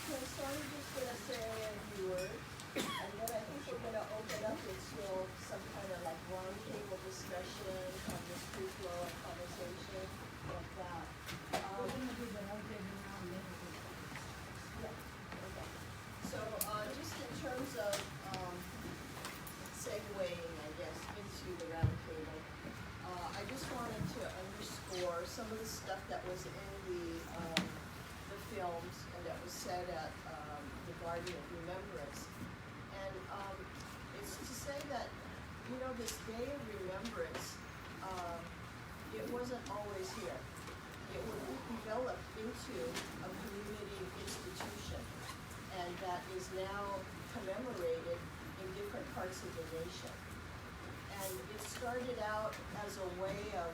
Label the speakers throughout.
Speaker 1: Okay, so I'm just going to say a few words, and then I think we're going to open up into some kind of like roundtable discussion, kind of free flow of conversation, like that.
Speaker 2: We're going to do the roundtable now and then we'll do
Speaker 1: Yeah, okay. So just in terms of segueing, I guess, into the roundtable, I just wanted to underscore some of the stuff that was in the films and that was said at the Garden of Remembrance. And it's to say that, you know, this Day of Remembrance, it wasn't always here. It was developed into a community institution, and that is now commemorated in different parts of the nation. And it started out as a way of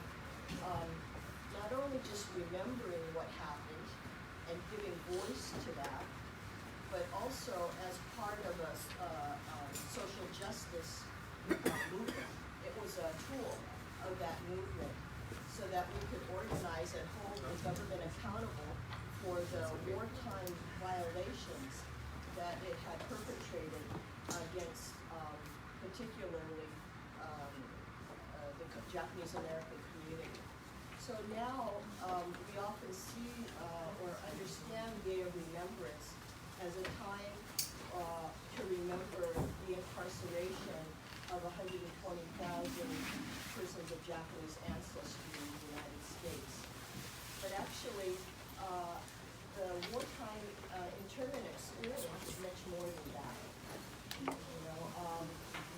Speaker 1: not only just remembering what happened and giving voice to that, but also as part of a social justice movement. It was a tool of that movement so that we could organize and hold the government accountable for the wartime violations that it had perpetrated against particularly the Japanese American community. So now we often see or understand Day of Remembrance as a time to remember the incarceration of 120,000 persons of Japanese ancestry in the United States. But actually, the wartime internment experience is much more than that. You know,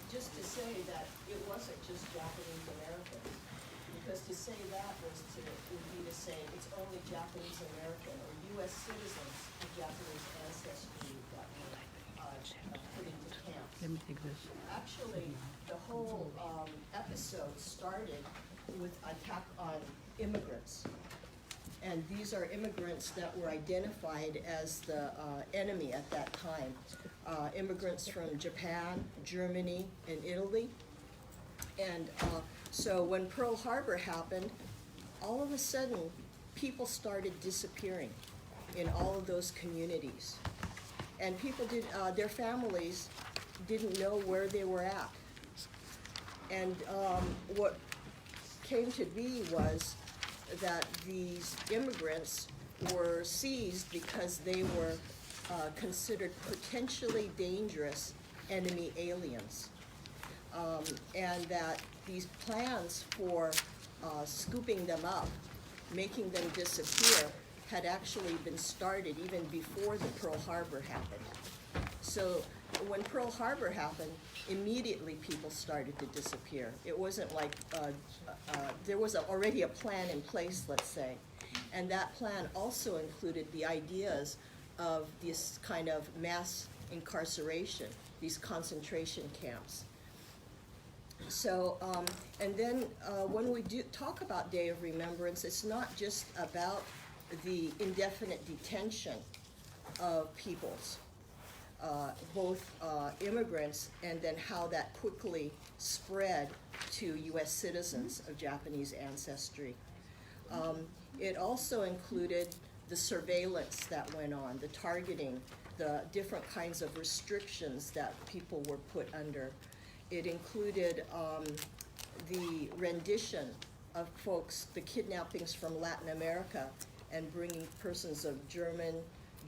Speaker 1: just to say that it wasn't just Japanese Americans, because to say that would be to say it's only Japanese American or U.S. citizens of Japanese ancestry that were put into camps.
Speaker 2: Let me take this.
Speaker 1: Actually, the whole episode started with attack on immigrants. And these are immigrants that were identified as the enemy at that time. Immigrants from Japan, Germany, and Italy. And so when Pearl Harbor happened, all of a sudden, people started disappearing in all of those communities. And people their families didn't know where they were at. And what came to be was that these immigrants were seized because they were considered potentially dangerous enemy aliens. And that these plans for scooping them up, making them disappear, had actually been started even before the Pearl Harbor happened. So when Pearl Harbor happened, immediately people started to disappear. It wasn't like, there was already a plan in place, let's say. And that plan also included the ideas of this kind of mass incarceration, these concentration camps. So, and then when we do talk about Day of Remembrance, it's not just about the indefinite detention of peoples, both immigrants, and then how that quickly spread to U.S. citizens of Japanese ancestry. It also included the surveillance that went on, the targeting, the different kinds of restrictions that people were put under. It included the rendition of folks, the kidnappings from Latin America, and bringing persons of German,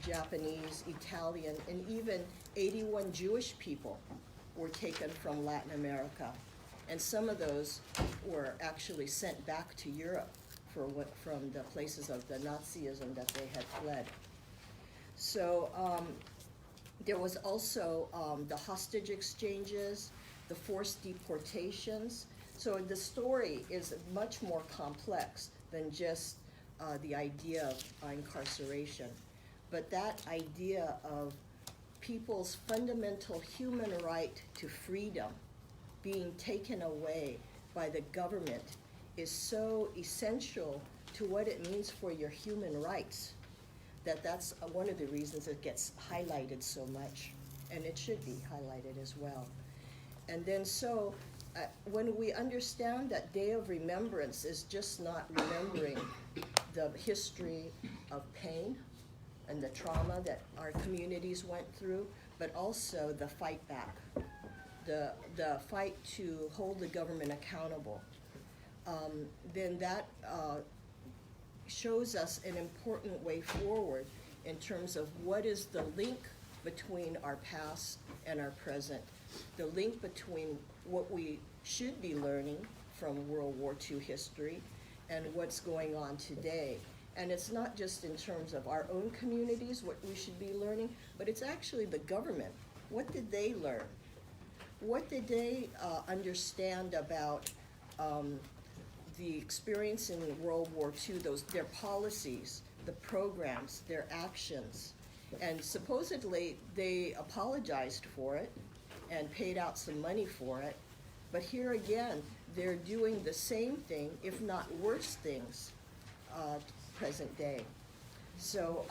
Speaker 1: Japanese, Italian, and even 81 Jewish people were taken from Latin America. And some of those were actually sent back to Europe from the places of the Nazism that they had fled. So there was also the hostage exchanges, the forced deportations. So the story is much more complex than just the idea of incarceration. But that idea of people's fundamental human right to freedom being taken away by the government is so essential to what it means for your human rights that that's one of the reasons it gets highlighted so much, and it should be highlighted as well. And then so when we understand that Day of Remembrance is just not remembering the history of pain and the trauma that our communities went through, but also the fight back, the fight to hold the government accountable. Then that shows us an important way forward in terms of what is the link between our past and our present, the link between what we should be learning from World War II history and what's going on today. And it's not just in terms of our own communities, what we should be learning, but it's actually the government. What did they learn? What did they understand about the experience in World War II, their policies, the programs, their actions? And supposedly they apologized for it and paid out some money for it. But here again, they're doing the same thing, if not worse things, present day. So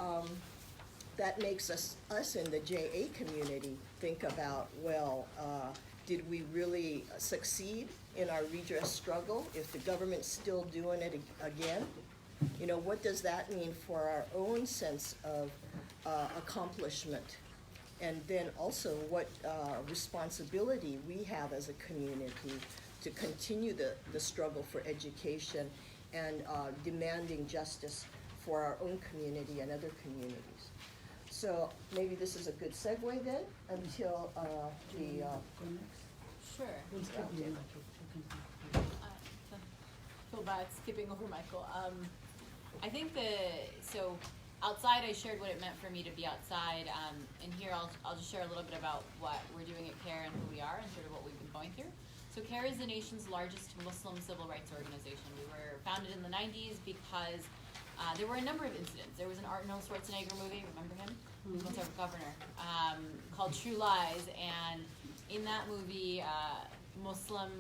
Speaker 1: that makes us in the JA community think about, well, did we really succeed in our redress struggle if the government's still doing it again? You know, what does that mean for our own sense of accomplishment? And then also what responsibility we have as a community to continue the struggle for education and demanding justice for our own community and other communities. So maybe this is a good segue then until the
Speaker 3: Sure. Feel bad skipping over Michael. I think so outside I shared what it meant for me to be outside, and here I'll just share a little bit about what we're doing at CARE and who we are and sort of what we've been going through. So CARE is the nation's largest Muslim civil rights organization. We were founded in the 90s because there were a number of incidents. There was an Arnold Schwarzenegger movie, remember him? He was once our governor, called True Lies, and in that movie, Muslim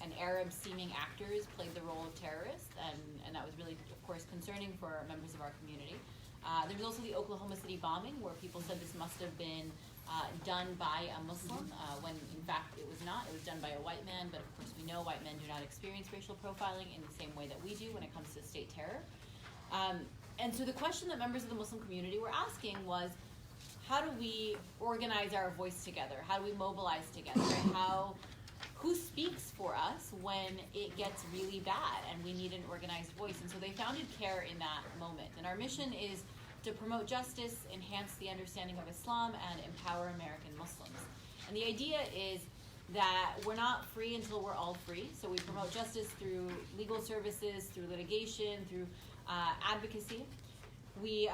Speaker 3: and Arab-seeming actors played the role of terrorists, and that was really, of course, concerning for members of our community. There was also the Oklahoma City bombing, where people said this must have been done by a Muslim, when in fact it was not. It was done by a white man, but of course we know white men do not experience racial profiling in the same way that we do when it comes to state terror. And so the question that members of the Muslim community were asking was, how do we organize our voice together? How do we mobilize together? Who speaks for us when it gets really bad and we need an organized voice? And so they founded CARE in that moment. And our mission is to promote justice, enhance the understanding of Islam, and empower American Muslims. And the idea is that we're not free until we're all free. So we promote justice through legal services, through litigation, through advocacy. We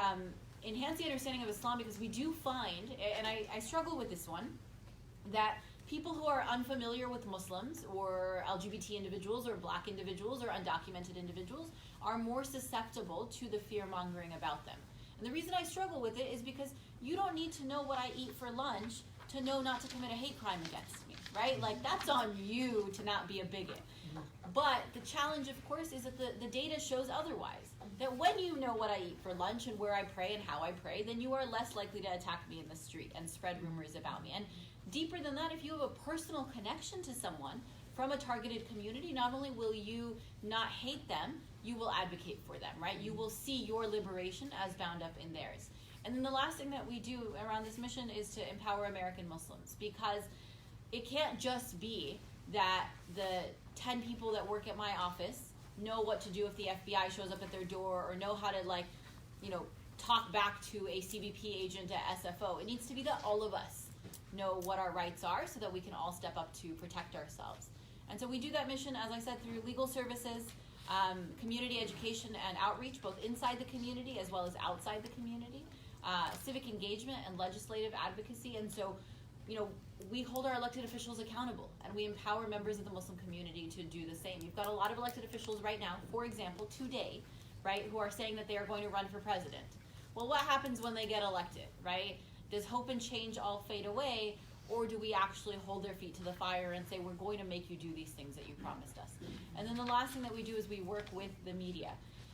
Speaker 3: enhance the understanding of Islam because we do find, and I struggle with this one, that people who are unfamiliar with Muslims or LGBT individuals or black individuals or undocumented individuals are more susceptible to the fear-mongering about them. And the reason I struggle with it is because you don't need to know what I eat for lunch to know not to commit a hate crime against me, right? Like, that's on you to not be a bigot. But the challenge, of course, is that the data shows otherwise. That when you know what I eat for lunch and where I pray and how I pray, then you are less likely to attack me in the street and spread rumors about me. And deeper than that, if you have a personal connection to someone from a targeted community, not only will you not hate them, you will advocate for them, right? You will see your liberation as bound up in theirs. And then the last thing that we do around this mission is to empower American Muslims, because it can't just be that the 10 people that work at my office know what to do if the FBI shows up at their door, or know how to, like, you know, talk back to a CBP agent at SFO. It needs to be that all of us know what our rights are so that we can all step up to protect ourselves. And so we do that mission, as I said, through legal services, community education and outreach, both inside the community as well as outside the community, civic engagement and legislative advocacy. And so, you know, we hold our elected officials accountable, and we empower members of the Muslim community to do the same. You've got a lot of elected officials right now, for example, today, right, who are saying that they are going to run for president. Well, what happens when they get elected, right? Does hope and change all fade away, or do we actually hold their feet to the fire and say, we're going to make you do these things that you promised us? And then the last thing that we do is we work with the media.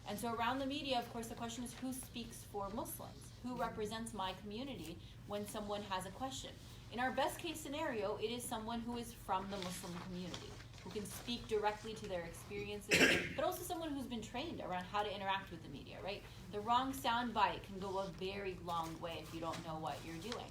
Speaker 3: And so around the media, of course, the question is, who speaks for Muslims? Who represents my community when someone has a question? In our best case scenario, it is someone who is from the Muslim community, who can speak directly to their experiences, but also someone who's been trained around how to interact with the media, right? The wrong soundbite can go a very long way if you don't know what you're doing.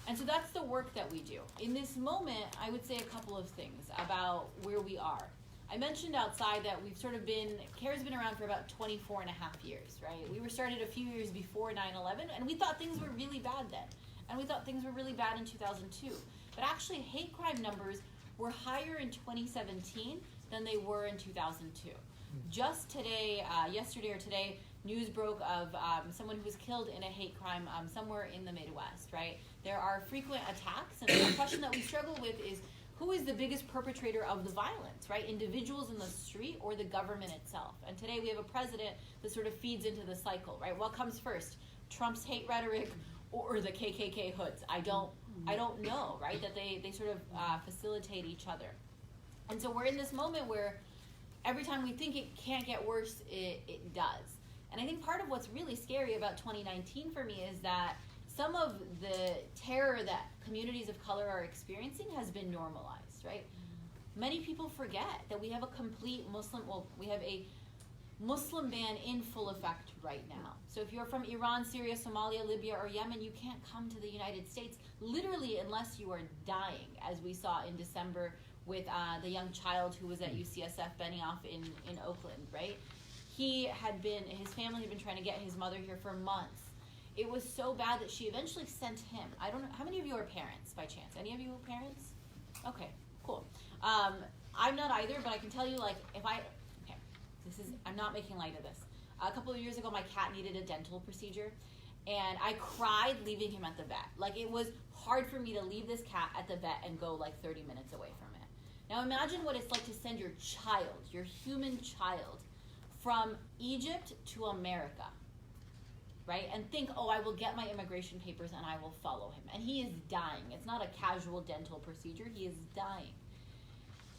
Speaker 3: And so that's the work that we do. In this moment, I would say a couple of things about where we are. I mentioned outside that we've sort of been, CARE's been around for about 24 and a half years, right? We were started a few years before 9/11, and we thought things were really bad then. And we thought things were really bad in 2002. But actually, hate crime numbers were higher in 2017 than they were in 2002. Just today, yesterday or today, news broke of someone who was killed in a hate crime somewhere in the Midwest, right? There are frequent attacks, and the question that we struggle with is, who is the biggest perpetrator of the violence, right? Individuals in the street or the government itself? And today we have a president that sort of feeds into the cycle, right? What comes first, Trump's hate rhetoric or the KKK hoods? I don't know, right? That they sort of facilitate each other. And so we're in this moment where every time we think it can't get worse, it does. And I think part of what's really scary about 2019 for me is that some of the terror that communities of color are experiencing has been normalized, right? Many people forget that we have a complete we have a Muslim ban in full effect right now. So if you're from Iran, Syria, Somalia, Libya, or Yemen, you can't come to the United States, literally unless you are dying, as we saw in December with the young child who was at UCSF Benioff in Oakland, right? His family had been trying to get his mother here for months. It was so bad that she eventually sent him. I don't know, how many of you are parents by chance? Any of you are parents? Okay, cool. I'm not either, but I can tell you, I'm not making light of this. A couple of years ago, my cat needed a dental procedure, and I cried leaving him at the vet. Like, it was hard for me to leave this cat at the vet and go 30 minutes away from it. Now imagine what it's like to send your child, your human child, from Egypt to America, right? And think, I will get my immigration papers and I will follow him. And he is dying. It's not a casual dental procedure. He is dying.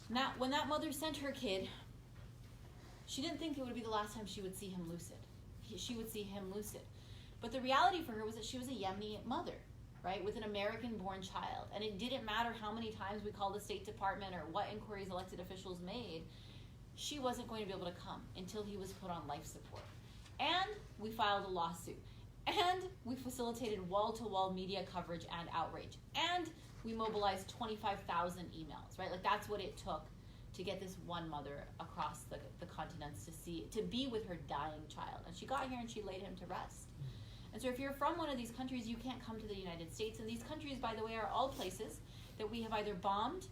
Speaker 3: Now, when that mother sent her kid, she didn't think it would be the last time she would see him lucid. She would see him lucid. But the reality for her was that she was a Yemeni mother, right, with an American-born child. And it didn't matter how many times we called the State Department or what inquiries elected officials made, she wasn't going to be able to come until he was put on life support. And we filed a lawsuit. And we facilitated wall-to-wall media coverage and outrage. And we mobilized 25,000 emails, right? That's what it took to get this one mother across the continents to be with her dying child. And she got here and she laid him to rest. And so if you're from one of these countries, you can't come to the United States. And these countries, by the way, are all places that we have either bombed,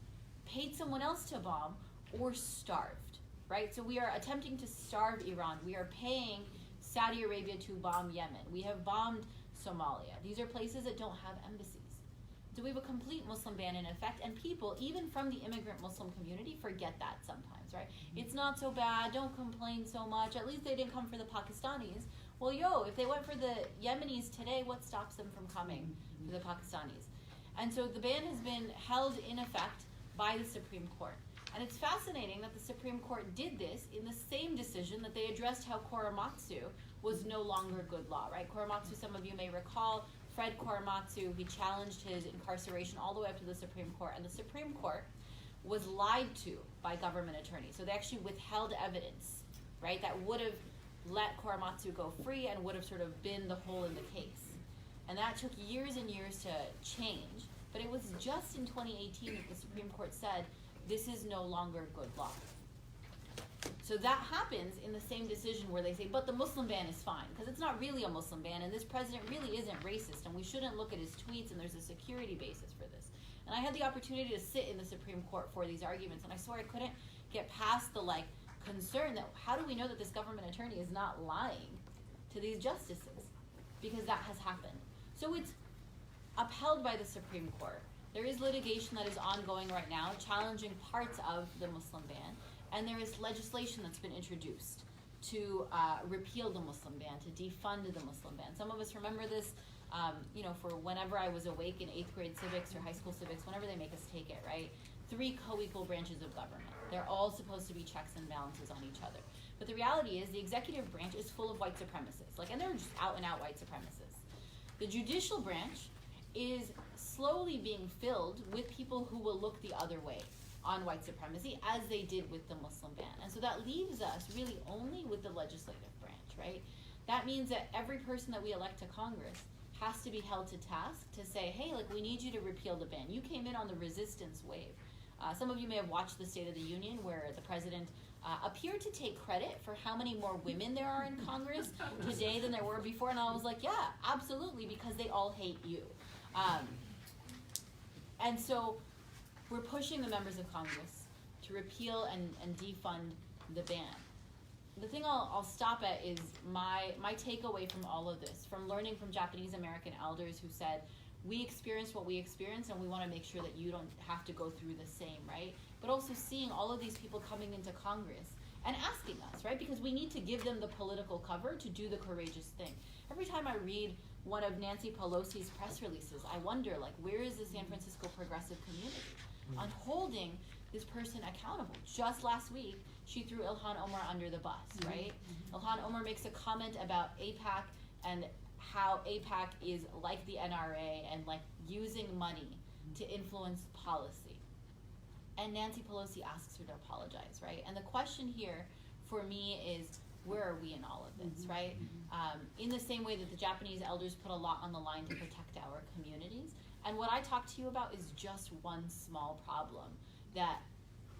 Speaker 3: paid someone else to bomb, or starved, right? So we are attempting to starve Iran. We are paying Saudi Arabia to bomb Yemen. We have bombed Somalia. These are places that don't have embassies. So we have a complete Muslim ban in effect, and people, even from the immigrant Muslim community, forget that sometimes, right? It's not so bad, don't complain so much, at least they didn't come for the Pakistanis. Well, if they went for the Yemenis today, what stops them from coming for the Pakistanis? And so the ban has been held in effect by the Supreme Court. And it's fascinating that the Supreme Court did this in the same decision that they addressed how Korematsu was no longer good law, right? Korematsu, some of you may recall, Fred Korematsu, he challenged his incarceration all the way up to the Supreme Court, and the Supreme Court was lied to by government attorneys. So they actually withheld evidence, right, that would have let Korematsu go free and would have sort of been the hole in the case. And that took years and years to change, but it was just in 2018 that the Supreme Court said, this is no longer good law. So that happens in the same decision where they say, but the Muslim ban is fine, because it's not really a Muslim ban, and this president really isn't racist, and we shouldn't look at his tweets, and there's a security basis for this. And I had the opportunity to sit in the Supreme Court for these arguments, and I swear I couldn't get past the concern that how do we know that this government attorney is not lying to these justices? Because that has happened. So it's upheld by the Supreme Court. There is litigation that is ongoing right now challenging parts of the Muslim ban, and there is legislation that's been introduced to repeal the Muslim ban, to defund the Muslim ban. Some of us remember this, for whenever I was awake in 8th grade civics or high school civics, whenever they make us take it, right? 3 co-equal branches of government. They're all supposed to be checks and balances on each other. But the reality is the executive branch is full of white supremacists, and they're just out and out white supremacists. The judicial branch is slowly being filled with people who will look the other way on white supremacy, as they did with the Muslim ban. And so that leaves us really only with the legislative branch, right? that means that every person that we elect to Congress has to be held to task to say, hey, like, we need you to repeal the ban. You came in on the resistance wave. Some of you may have watched the State of the Union, where the president appeared to take credit for how many more women there are in Congress today than there were before. And I was like, yeah, absolutely, because they all hate you. And so we're pushing the members of Congress to repeal and defund the ban. The thing I'll stop at is my takeaway from all of this, from learning from Japanese American elders who said, we experienced what we experienced and we want to make sure that you don't have to go through the same, right? But also seeing all of these people coming into Congress and asking us, right? Because we need to give them the political cover to do the courageous thing. Every time I read one of Nancy Pelosi's press releases, I wonder, like, where is the San Francisco progressive community on holding this person accountable? Just last week, she threw Ilhan Omar under the bus, right? Ilhan Omar makes a comment about AIPAC and how AIPAC is like the NRA and like using money to influence policy. And Nancy Pelosi asks her to apologize, right? And the question here for me is, where are we in all of this, right? In the same way that the Japanese elders put a lot on the line to protect our communities. And what I talked to you about is just one small problem that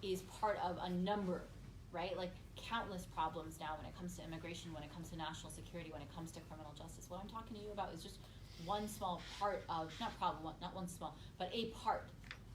Speaker 3: is part of a number, right? Like countless problems now when it comes to immigration, when it comes to national security, when it comes to criminal justice. What I'm talking to you about is just one small part of, not one small, but a part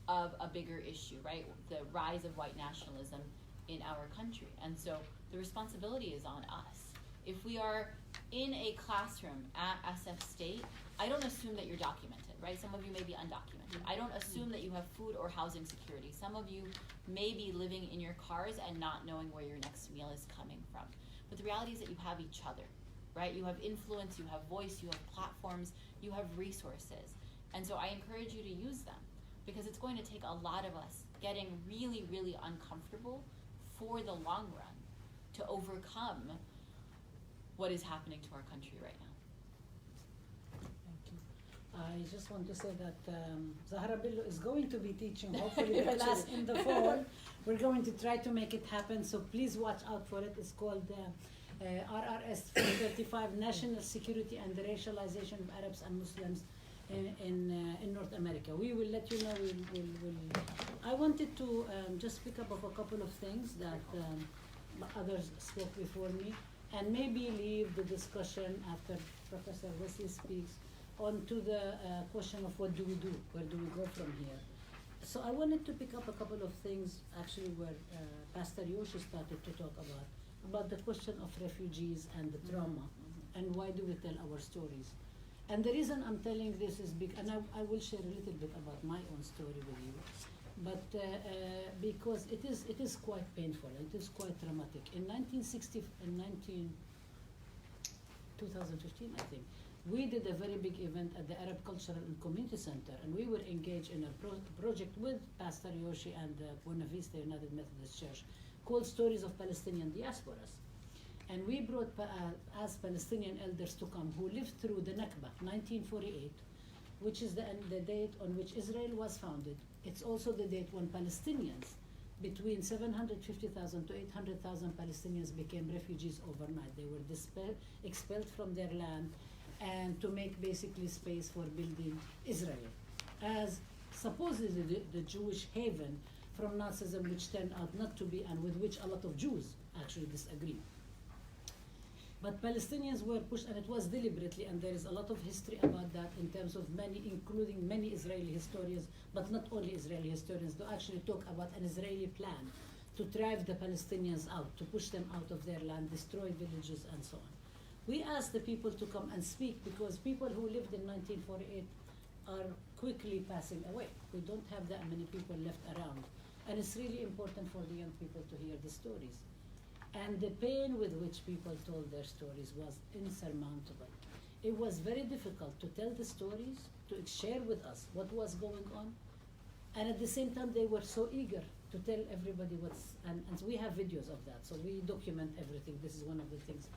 Speaker 3: of a bigger issue, right? The rise of white nationalism in our country. And so the responsibility is on us. If we are in a classroom at SF State, I don't assume that you're documented, right? Some of you may be undocumented. I don't assume that you have food or housing security. Some of you may be living in your cars and not knowing where your next meal is coming from. But the reality is that you have each other, right? You have influence, you have voice, you have platforms, you have resources. And so I encourage you to use them, because it's going to take a lot of us getting really, really uncomfortable for the long run to overcome what is happening to our country right now.
Speaker 2: Thank you. I just want to say that Zahra Billoo is going to be teaching, hopefully, the class in the fall. We're going to try to make it happen, so please watch out for it. It's called RRS 435, National Security and the Racialization of Arabs and Muslims in North America. We will let you know. I wanted to just pick up of a couple of things that others spoke before me, and maybe leave the discussion after Professor Wesley speaks on to the question of what do we do, where do we go from here. So I wanted to pick up a couple of things actually where Pastor Yoshii started to talk about the question of refugees and the trauma, and why do we tell our stories. And the reason I'm telling this is and I will share a little bit about my own story with you, but because it is quite painful, it is quite traumatic. In 2015, I think, we did a very big event at the Arab Cultural and Community Center, and we were engaged in a project with Pastor Yoshii and Buena Vista United Methodist Church called Stories of Palestinian Diasporas. And we brought as Palestinian elders to come who lived through the Nakba, 1948, which is the date on which Israel was founded. It's also the date when Palestinians, between 750,000 to 800,000 Palestinians became refugees overnight. They were expelled from their land, and to make basically space for building Israel as supposedly the Jewish haven from Nazism, which turned out not to be, and with which a lot of Jews actually disagree. But Palestinians were pushed, and it was deliberately, and there is a lot of history about that in terms of many, including many Israeli historians, but not only Israeli historians, to actually talk about an Israeli plan to drive the Palestinians out, to push them out of their land, destroy villages, and so on. We asked the people to come and speak, because people who lived in 1948 are quickly passing away. We don't have that many people left around. And it's really important for the young people to hear the stories. And the pain with which people told their stories was insurmountable. It was very difficult to tell the stories, to share with us what was going on. And at the same time, they were so eager to tell everybody and we have videos of that. So we document everything. This is one of the things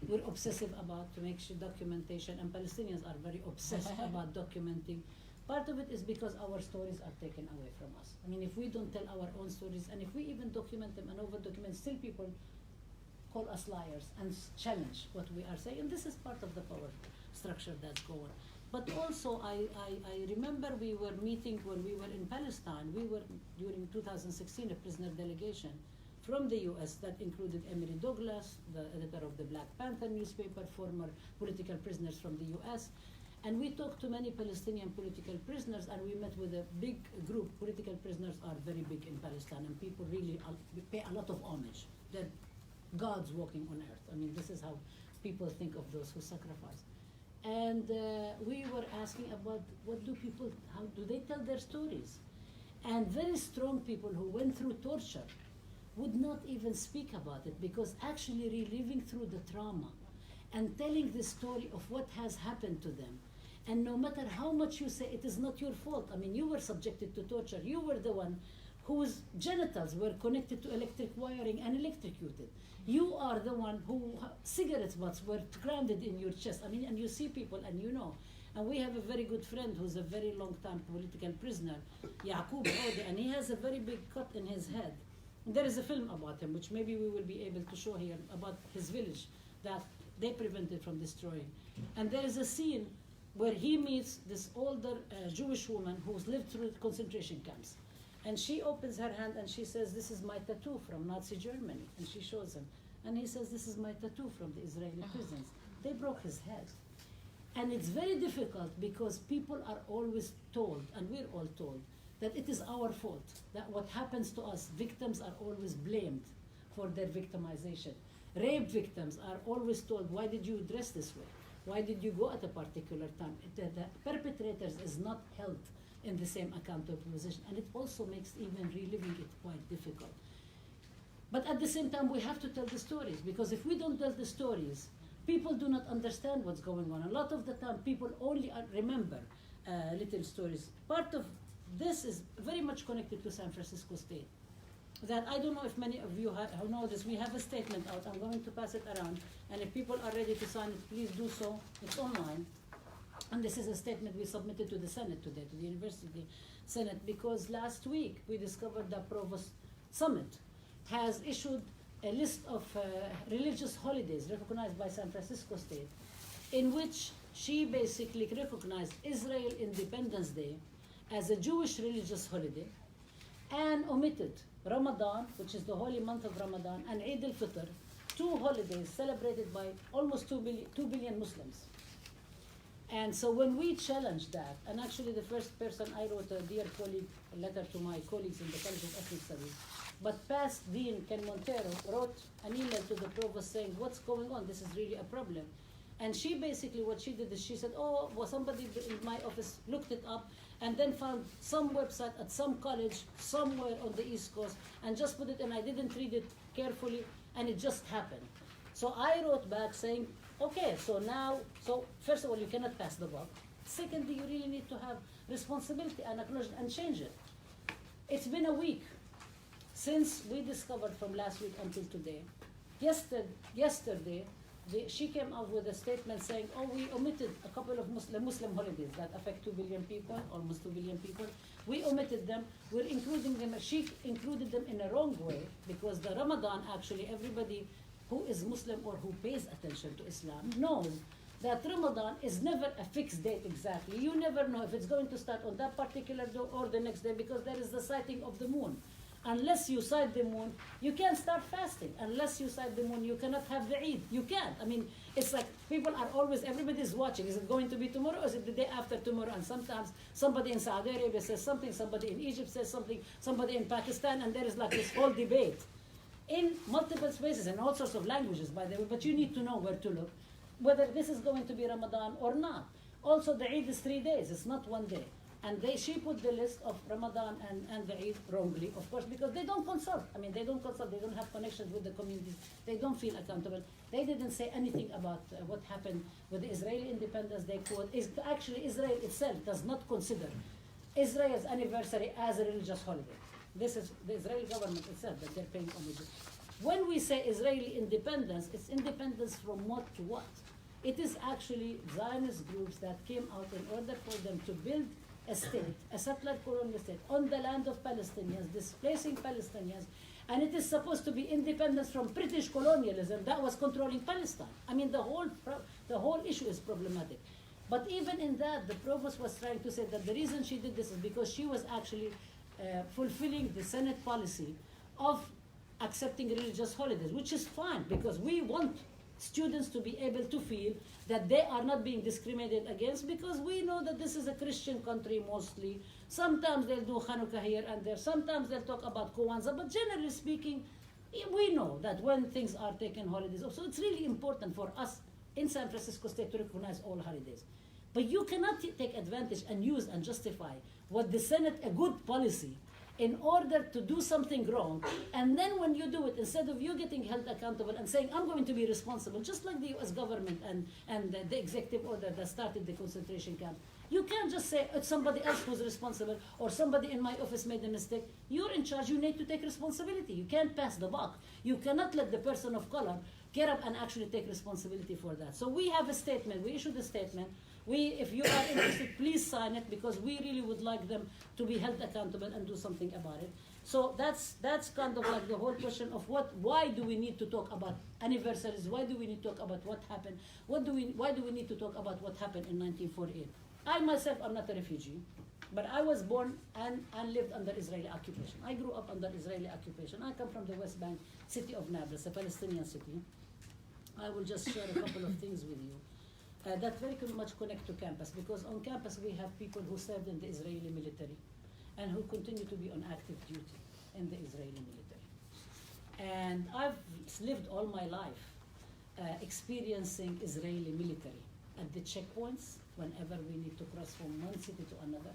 Speaker 2: we're obsessive about, to make sure documentation, and Palestinians are very obsessed about documenting. Part of it is because our stories are taken away from us. I mean, if we don't tell our own stories, and if we even document them and over-document, still people call us liars and challenge what we are saying. And this is part of the power structure that's going. But also, I remember we were meeting when we were in Palestine. We were, during 2016, a prisoner delegation from the US that included Emory Douglas, the editor of the Black Panther newspaper, former political prisoners from the US. And we talked to many Palestinian political prisoners, and we met with a big group. Political prisoners are very big in Palestine, and people really pay a lot of homage. They're gods walking on earth. I mean, this is how people think of those who sacrifice. And we were asking about what do people, how do they tell their stories? And very strong people who went through torture would not even speak about it, because actually reliving through the trauma and telling the story of what has happened to them. And no matter how much you say it is not your fault, I mean, you were subjected to torture. You were the one whose genitals were connected to electric wiring and electrocuted. You are the one who cigarette butts were grounded in your chest. I mean, and you see people and you know. And we have a very good friend who's a very long time political prisoner, Yaqub Ode, and he has a very big cut in his head. There is a film about him, which maybe we will be able to show here, about his village that they prevented from destroying. And there is a scene where he meets this older Jewish woman who's lived through concentration camps. And she opens her hand and she says, "This is my tattoo from Nazi Germany." And she shows him. And he says, "This is my tattoo from the Israeli prisons." They broke his head. And it's very difficult because people are always told, and we're all told, that it is our fault, that what happens to us, victims are always blamed for their victimization. Rape victims are always told, why did you dress this way? Why did you go at a particular time? The perpetrators is not held in the same accountable position, and it also makes even reliving it quite difficult. But at the same time, we have to tell the stories, because if we don't tell the stories, people do not understand what's going on. A lot of the time, people only remember little stories. Part of this is very much connected to San Francisco State. That I don't know if many of you know this. We have a statement out. I'm going to pass it around. And if people are ready to sign it, please do so. It's online. And this is a statement we submitted to the Senate today, to the University Senate, because last week we discovered that Provost Summit has issued a list of religious holidays recognized by San Francisco State, in which she basically recognized Israel Independence Day as a Jewish religious holiday, and omitted Ramadan, which is the holy month of Ramadan, and Eid al-Fitr, two holidays celebrated by almost 2 billion Muslims. And so when we challenged that, and actually the first person I wrote a dear colleague, a letter to my colleagues in the College of Ethnic Studies, but past Dean Ken Montero wrote an email to the provost saying, what's going on? This is really a problem. And she basically, what she did is she said, oh, well, somebody in my office looked it up and then found some website at some college somewhere on the East Coast and just put it in. I didn't read it carefully, and it just happened. So I wrote back saying, okay, so now, so first of all, you cannot pass the buck. Secondly, you really need to have responsibility and acknowledge and change it. It's been a week since we discovered from last week until today. Yesterday, she came out with a statement saying, oh, we omitted a couple of Muslim holidays that affect 2 billion people, almost 2 billion people. We omitted them. We're including them. She included them in a wrong way, because the Ramadan, actually, everybody who is Muslim or who pays attention to Islam knows that Ramadan is never a fixed date exactly. You never know if it's going to start on that particular day or the next day, because there is the sighting of the moon. Unless you sight the moon, you can't start fasting. Unless you sight the moon, you cannot have the Eid. You can't. I mean, it's like people are always, everybody's watching. Is it going to be tomorrow or is it the day after tomorrow? And sometimes somebody in Saudi Arabia says something, somebody in Egypt says something, somebody in Pakistan, and there is like this whole debate in multiple spaces and all sorts of languages, by the way, but you need to know where to look, whether this is going to be Ramadan or not. Also, the Eid is 3 days, it's not 1 day. And she put the list of Ramadan and the Eid wrongly, of course, because they don't consult. I mean, they don't consult, they don't have connections with the communities, they don't feel accountable. They didn't say anything about what happened with the Israeli Independence Day quote. Actually, Israel itself does not consider Israel's anniversary as a religious holiday. This is the Israeli government itself that they're paying homage. When we say Israeli independence, it's independence from what to what? It is actually Zionist groups that came out in order for them to build a state, a settler colonial state, on the land of Palestinians, displacing Palestinians, And it is supposed to be independence from British colonialism that was controlling Palestine. I mean, the whole issue is problematic. But even in that, the provost was trying to say that the reason she did this is because she was actually fulfilling the Senate policy of accepting religious holidays, which is fine because we want students to be able to feel that they are not being discriminated against, because we know that this is a Christian country mostly. Sometimes they'll do Hanukkah here and there, sometimes they'll talk about Kwanzaa, but generally speaking, we know that when things are taken holidays off. So it's really important for us in San Francisco State to recognize all holidays. But you cannot take advantage and use and justify what the Senate, a good policy, in order to do something wrong, and then when you do it, instead of you getting held accountable and saying, I'm going to be responsible, just like the US government and the executive order that started the concentration camp, you can't just say it's somebody else who's responsible, or somebody in my office made a mistake. You're in charge, you need to take responsibility. You can't pass the buck. You cannot let the person of color get up and actually take responsibility for that. So we have a statement, we issued a statement. If you are interested, please sign it, because we really would like them to be held accountable and do something about it. So that's kind of like the whole question of why do we need to talk about anniversaries? Why do we need to talk about what happened? Why do we need to talk about what happened in 1948? I myself am not a refugee, but I was born and lived under Israeli occupation. I grew up under Israeli occupation. I come from the West Bank, city of Nablus, a Palestinian city. I will just share a couple of things with you. That very much connect to campus, because on campus we have people who served in the Israeli military and who continue to be on active duty in the Israeli military. And I've lived all my life experiencing Israeli military at the checkpoints whenever we need to cross from one city to another,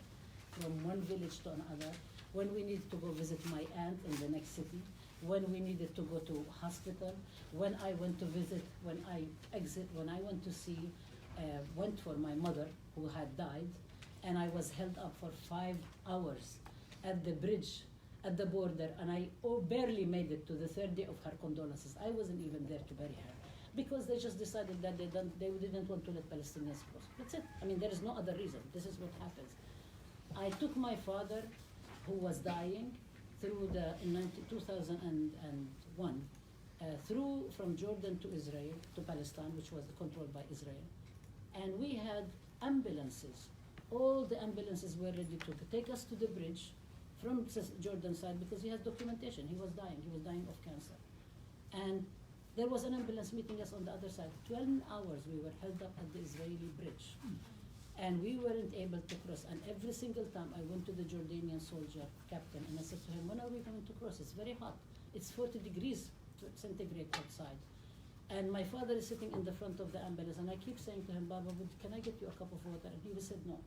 Speaker 2: from one village to another, when we need to go visit my aunt in the next city, when we needed to go to hospital, when I went to visit, when I went to see, went for my mother who had died, and I was held up for 5 hours at the bridge, at the border, and I barely made it to the 3rd day of her condolences. I wasn't even there to bury her, because they just decided that they didn't want to let Palestinians cross. That's it. I mean, there is no other reason. This is what happens. I took my father, who was dying, through in 2001, through from Jordan to Israel, to Palestine, which was controlled by Israel. And we had ambulances. All the ambulances were ready to take us to the bridge from Jordan side, because he has documentation. He was dying of cancer. And there was an ambulance meeting us on the other side. 12 hours we were held up at the Israeli bridge. And we weren't able to cross. And every single time I went to the Jordanian soldier captain and I said to him, when are we going to cross? It's very hot. It's 40 degrees centigrade outside. And my father is sitting in the front of the ambulance, and I keep saying to him, Baba, can I get you a cup of water? And he said no.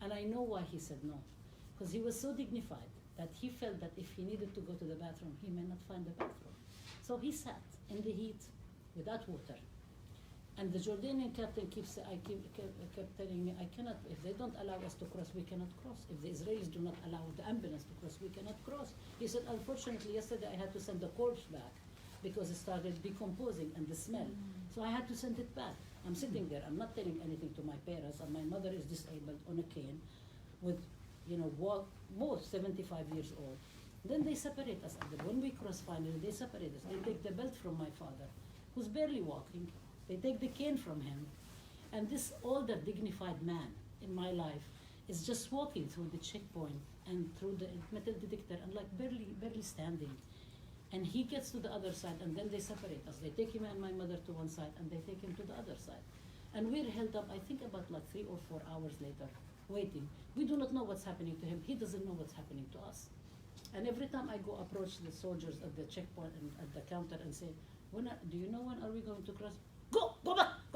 Speaker 2: And I know why he said no. Because he was so dignified that he felt that if he needed to go to the bathroom, he may not find the bathroom. So he sat in the heat without water. And the Jordanian captain kept telling me, I cannot, if they don't allow us to cross, we cannot cross. If the Israelis do not allow the ambulance to cross, we cannot cross. He said, unfortunately, yesterday I had to send the corpse back because it started decomposing and the smell. So I had to send it back. I'm sitting there, I'm not telling anything to my parents, and my mother is disabled on a cane with, both 75 years old. Then they separate us. When we cross finally, they separate us. They take the belt from my father, who's barely walking. They take the cane from him. And this older, dignified man in my life is just walking through the checkpoint and through the metal detector and like barely standing. And he gets to the other side, and then they separate us. They take him and my mother to one side, and they take him to the other side. And we're held up, I think about like 3 or 4 hours later, waiting. We do not know what's happening to him. He doesn't know what's happening to us. And every time I go approach the soldiers at the checkpoint and at the counter and say, do you know when are we going to cross? Go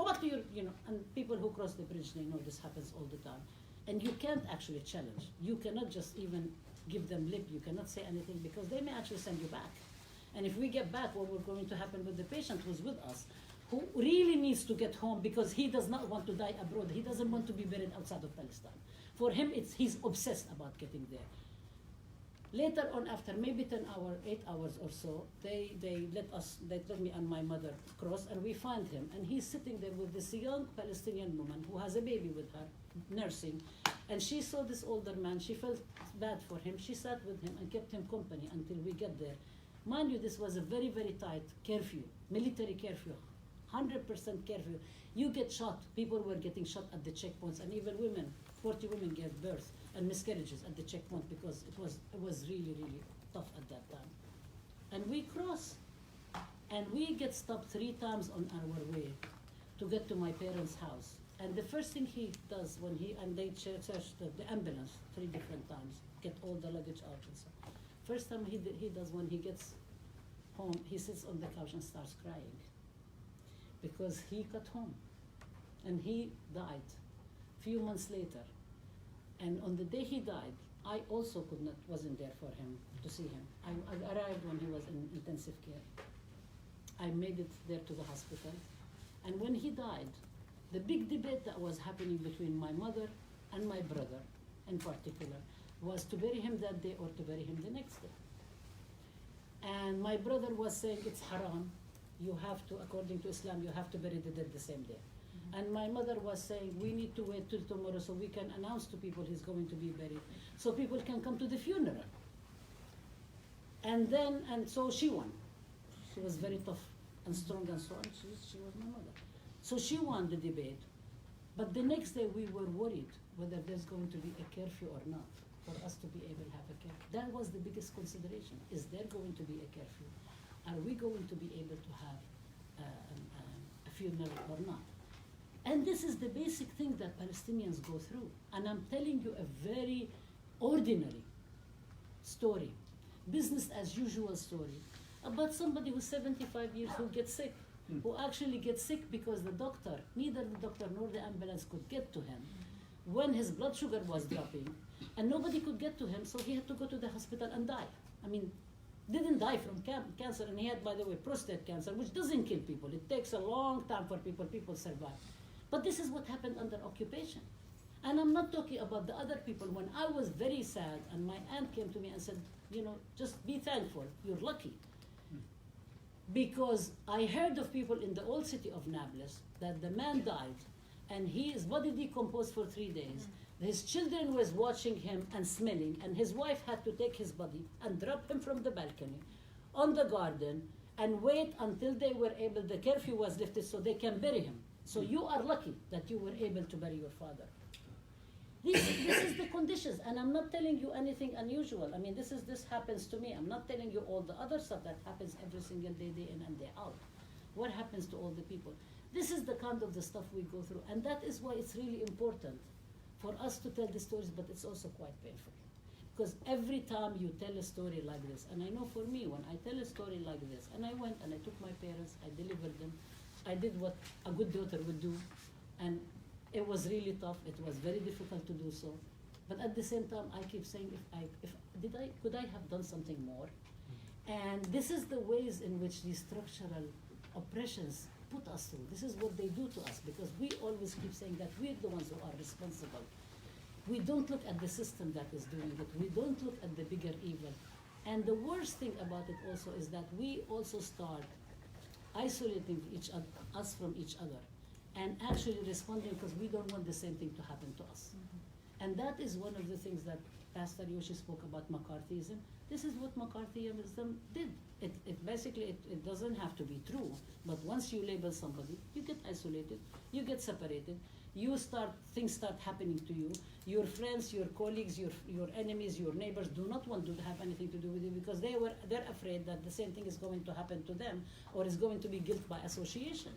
Speaker 2: back to your, and people who cross the bridge, they know this happens all the time. And you can't actually challenge. You cannot just even give them lip. You cannot say anything, because they may actually send you back. And if we get back, what will going to happen with the patient who's with us, who really needs to get home because he does not want to die abroad. He doesn't want to be buried outside of Palestine. For him, he's obsessed about getting there. Later on, after maybe 8 hours or so, they let me and my mother cross, and we find him. And he's sitting there with this young Palestinian woman who has a baby with her, nursing. And she saw this older man. She felt bad for him. She sat with him and kept him company until we get there. Mind you, this was a very, very tight curfew, military curfew, 100% curfew. You get shot, people were getting shot at the checkpoints, and even women, 40 women gave birth and miscarriages at the checkpoint because it was really, really tough at that time. And we cross, and we get stopped 3 times on our way to get to my parents' house. And the first thing he does when they search the ambulance 3 different times, get all the luggage out and stuff. First time he does when he gets home, he sits on the couch and starts crying because he got home and he died few months later. And on the day he died, I also wasn't there for him to see him. I arrived when he was in intensive care. I made it there to the hospital. And when he died, the big debate that was happening between my mother and my brother in particular was to bury him that day or to bury him the next day. And my brother was saying it's haram. You have to, according to Islam, you have to bury the dead the same day. And my mother was saying, we need to wait till tomorrow so we can announce to people he's going to be buried, so people can come to the funeral. And so she won. She was very tough and strong and so on. She was my mother. So she won the debate. But the next day we were worried whether there's going to be a curfew or not for us to be able to have a curfew. That was the biggest consideration. Is there going to be a curfew? Are we going to be able to have a funeral or not? And this is the basic thing that Palestinians go through. And I'm telling you a very ordinary story, business as usual story, about somebody who's 75 years who gets sick, who actually gets sick because neither the doctor nor the ambulance could get to him when his blood sugar was dropping, and nobody could get to him, so he had to go to the hospital and die. I mean, didn't die from cancer, and he had, by the way, prostate cancer, which doesn't kill people. It takes a long time for people survive. But this is what happened under occupation. And I'm not talking about the other people. When I was very sad and my aunt came to me and said, just be thankful, you're lucky. Because I heard of people in the old city of Nablus that the man died and his body decomposed for 3 days. His children was watching him and smelling, and his wife had to take his body and drop him from the balcony on the garden and wait until they were able, the curfew was lifted so they can bury him. So you are lucky that you were able to bury your father. This is the conditions, and I'm not telling you anything unusual. I mean, this happens to me. I'm not telling you all the other stuff that happens every single day, day in and day out. What happens to all the people? This is the kind of the stuff we go through, and that is why it's really important for us to tell the stories, but it's also quite painful. Because every time you tell a story like this, and I know for me, when I tell a story like this, and I went and I took my parents, I delivered them, I did what a good daughter would do, and it was really tough. It was very difficult to do so. But at the same time, I keep saying, could I have done something more? And this is the ways in which these structural oppressions put us through. This is what they do to us, because we always keep saying that we're the ones who are responsible. We don't look at the system that is doing it. We don't look at the bigger evil. And the worst thing about it also is that we also start isolating us from each other and actually responding because we don't want the same thing to happen to us. And that is one of the things that Pastor Yoshii spoke about Mccarthyism. This is what Mccarthyism did. It basically doesn't have to be true, but once you label somebody, you get isolated, you get separated, things start happening to you. Your friends, your colleagues, your enemies, your neighbors do not want to have anything to do with you because they're afraid that the same thing is going to happen to them or is going to be guilt by association.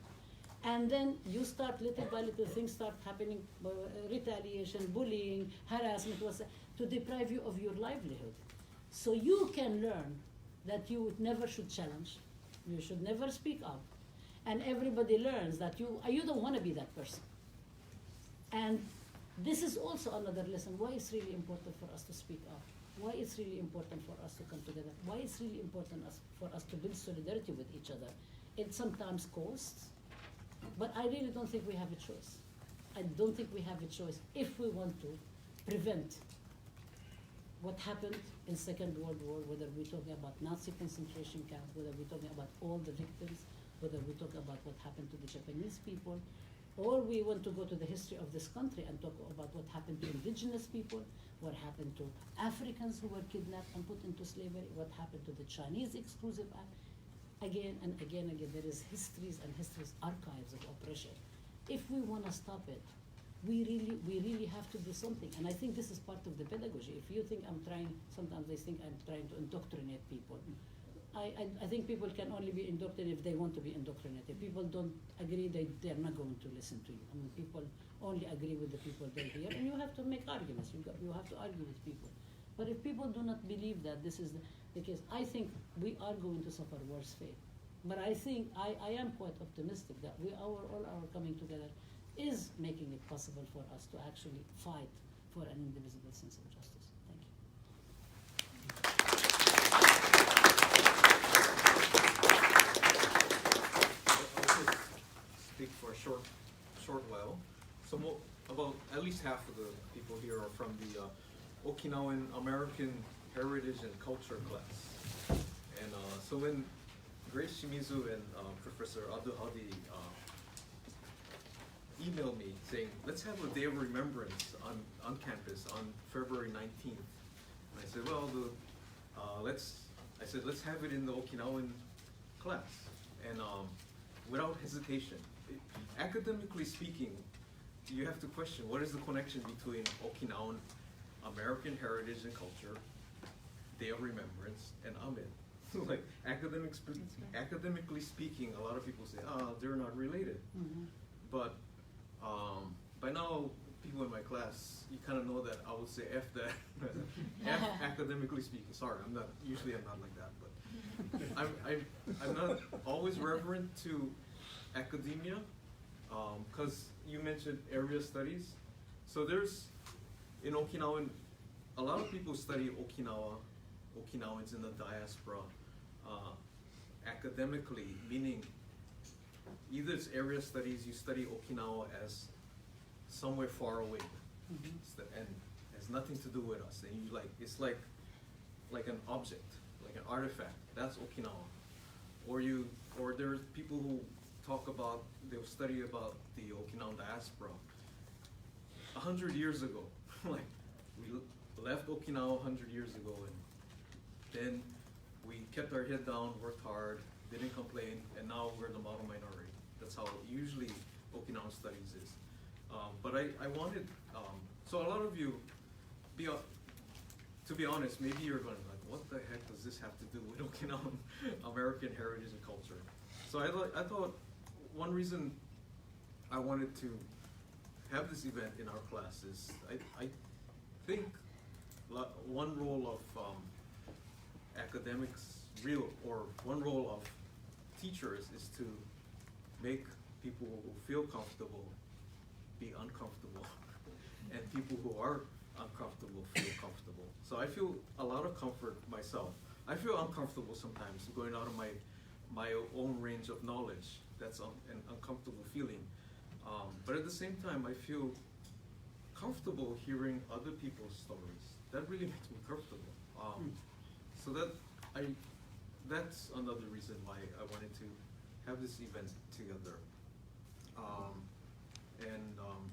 Speaker 2: And then you start, little by little, things start happening, retaliation, bullying, harassment, to deprive you of your livelihood. So you can learn that you never should challenge, you should never speak up, and everybody learns that you don't want to be that person. And this is also another lesson, why it's really important for us to speak up, why it's really important for us to come together, why it's really important for us to build solidarity with each other. It sometimes costs, but I really don't think we have a choice. I don't think we have a choice if we want to prevent what happened in Second World War, whether we're talking about Nazi concentration camps, whether we're talking about all the victims, whether we're talking about what happened to the Japanese people, Or we want to go to the history of this country and talk about what happened to indigenous people, what happened to Africans who were kidnapped and put into slavery, what happened to the Chinese Exclusive Act. Again and again, there is histories and histories, archives of oppression. If we want to stop it, we really have to do something. And I think this is part of the pedagogy. If you think I'm trying, sometimes they think I'm trying to indoctrinate people. I think people can only be indoctrinated if they want to be indoctrinated. People don't agree, they're not going to listen to you. I mean, people only agree with the people they hear, and you have to make arguments. You have to argue with people. But if people do not believe that this is the case, I think we are going to suffer worse fate. But I think I am quite optimistic that all our coming together is making it possible for us to actually fight for an indivisible sense of justice. Thank you.
Speaker 4: I'll just speak for a short while. So about at least half of the people here are from the Okinawan American Heritage and Culture class. And so when Grace Shimizu and Professor Abdulhadi emailed me saying, let's have a day of remembrance on campus on February 19th. And I said, well, let's have it in the Okinawan class. And without hesitation, academically speaking, you have to question what is the connection between Okinawan American Heritage and Culture, Day of Remembrance, and Amen. Like academically speaking, a lot of people say, they're not related.
Speaker 2: Mm-hmm.
Speaker 4: But by now, people in my class, you kind of know that I would say F that. F academically speaking. Sorry, I'm not like that, but I'm not always reverent to academia, because you mentioned area studies. So there's, in Okinawan, a lot of people study Okinawans in the diaspora academically, meaning either it's area studies, you study Okinawa as somewhere far away, and has nothing to do with us, and you it's like an object, like an artifact. That's Okinawa. Or there's people who talk about, they'll study about the Okinawan diaspora 100 years ago. Like we left Okinawa 100 years ago, and then we kept our head down, worked hard, didn't complain, and now we're the model minority. That's how usually Okinawan studies is. But I wanted, so a lot of you, to be honest, maybe you're going like, what the heck does this have to do with Okinawan American heritage and culture? So I thought one reason I wanted to have this event in our class is I think one role of academics, one role of teachers is to make people who feel comfortable be uncomfortable, and people who are uncomfortable feel comfortable. So I feel a lot of comfort myself. I feel uncomfortable sometimes going out of my own range of knowledge. That's an uncomfortable feeling. But at the same time, I feel comfortable hearing other people's stories. That really makes me comfortable. So that's another reason why I wanted to have this event together.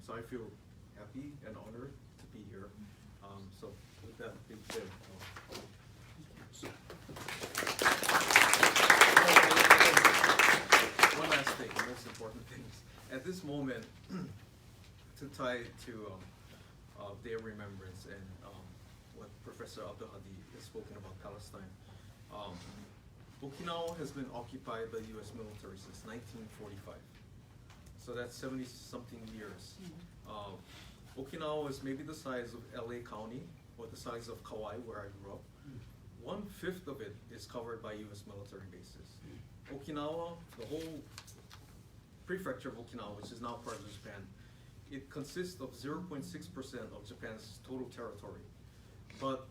Speaker 4: So I feel happy and honored to be here. So with that being said, one last thing, the most important things. At this moment, to tie to Day of Remembrance and what Professor Abdulhadi has spoken about Palestine, Okinawa has been occupied by the U.S. military since 1945. So that's 70-something years. Okinawa is maybe the size of LA County or the size of Kauai, where I grew up. 1/5 of it is covered by U.S. military bases. Okinawa, the whole prefecture of Okinawa, which is now part of Japan, it consists of 0.6% of Japan's total territory. But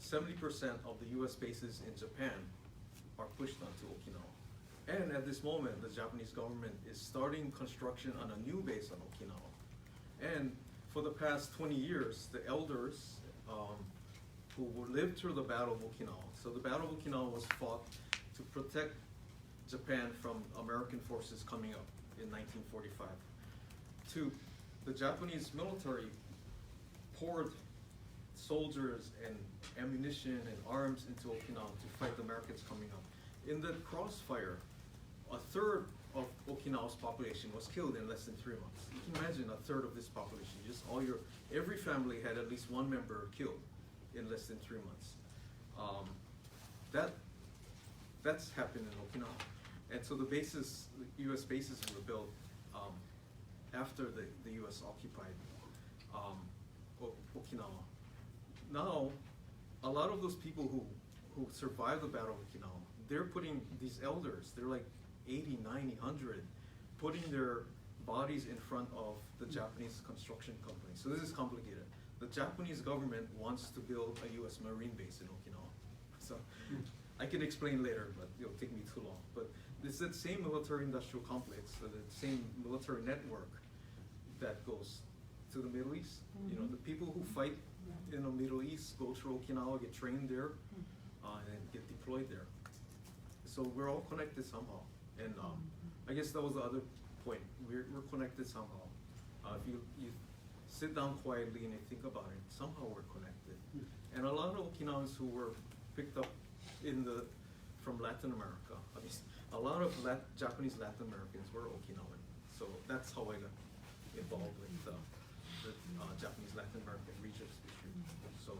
Speaker 4: 70% of the U.S. bases in Japan are pushed onto Okinawa. And at this moment, the Japanese government is starting construction on a new base on Okinawa. And for the past 20 years, the elders who lived through the Battle of Okinawa. So the Battle of Okinawa was fought to protect Japan from American forces coming up in 1945. the Japanese military poured soldiers and ammunition and arms into Okinawa to fight the Americans coming up. In the crossfire, a third of Okinawa's population was killed in less than 3 months. You can imagine a third of this population, just every family had at least one member killed in less than 3 months. That's happened in Okinawa. And so the US bases were built after the US occupied Okinawa. Now, a lot of those people who survived the Battle of Okinawa, they're putting these elders, they're like 80, 90, 100, putting their bodies in front of the Japanese construction company. So this is complicated. The Japanese government wants to build a US Marine base in Okinawa. So I can explain later, but it'll take me too long. But it's that same military-industrial complex, the same military network that goes to the Middle East. You know, the people who fight in the Middle East go to Okinawa, get trained there, and get deployed there. So we're all connected somehow. And I guess that was the other point. We're connected somehow. If you sit down quietly and you think about it, somehow we're connected. And a lot of Okinawans who were picked up from Latin America, I mean, a lot of Japanese Latin Americans were Okinawan. So that's how I got involved with the Japanese Latin American regions issue. So,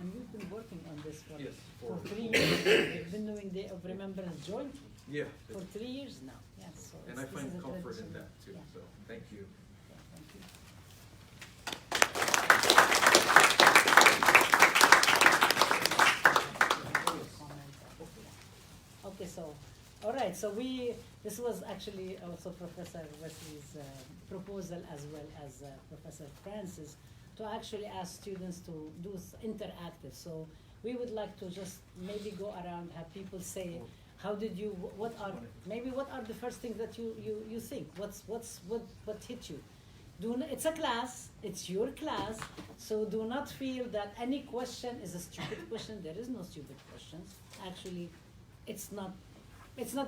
Speaker 2: And we've been working on this for,
Speaker 4: yes,
Speaker 2: for 3 years. We've been doing Day of Remembrance jointly
Speaker 4: yeah.
Speaker 2: for 3 years now. Yes, so
Speaker 4: And I
Speaker 2: this
Speaker 4: find
Speaker 2: is a
Speaker 4: comfort
Speaker 2: tradition.
Speaker 4: in that too.
Speaker 2: Yeah.
Speaker 4: So thank you.
Speaker 2: Yeah, thank you. Okay, so, all right, so this was actually also Professor Wesley's proposal as well as Professor Francis to actually ask students to do interactive. So we would like to just maybe go around, have people say, how did you, what are the first things that you think? What hit you? It's a class, it's your class, so do not feel that any question is a stupid question. There is no stupid questions. Actually, it's not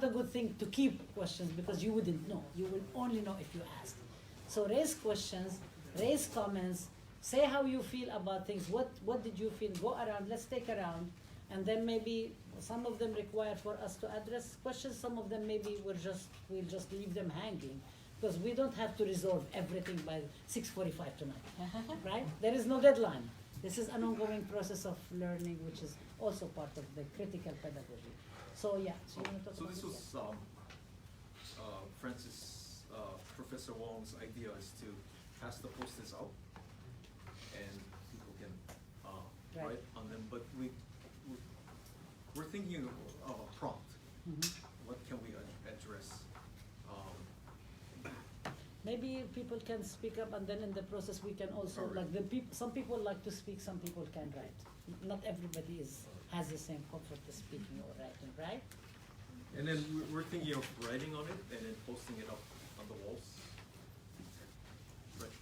Speaker 2: a good thing to keep questions because you wouldn't know. You will only know if you ask. So raise questions, raise comments, say how you feel about things. What did you feel? Go around, let's take around. And then maybe some of them require for us to address questions. Some of them maybe we'll just leave them hanging. Because we don't have to resolve everything by 6:45 tonight, right? There is no deadline. This is an ongoing process of learning, which is also part of the critical pedagogy. So yeah, so you want to talk
Speaker 4: So
Speaker 2: about
Speaker 4: this was Professor Wong's idea is to pass the post-its out, and people can write on them. But we're thinking of a prompt. What can we address?
Speaker 2: Maybe people can speak up, and then in the process we can also some people like to speak, some people can write. Not everybody has the same comfort to speaking or writing, right?
Speaker 4: And then we're thinking of writing on it and then posting it up on the walls. Right.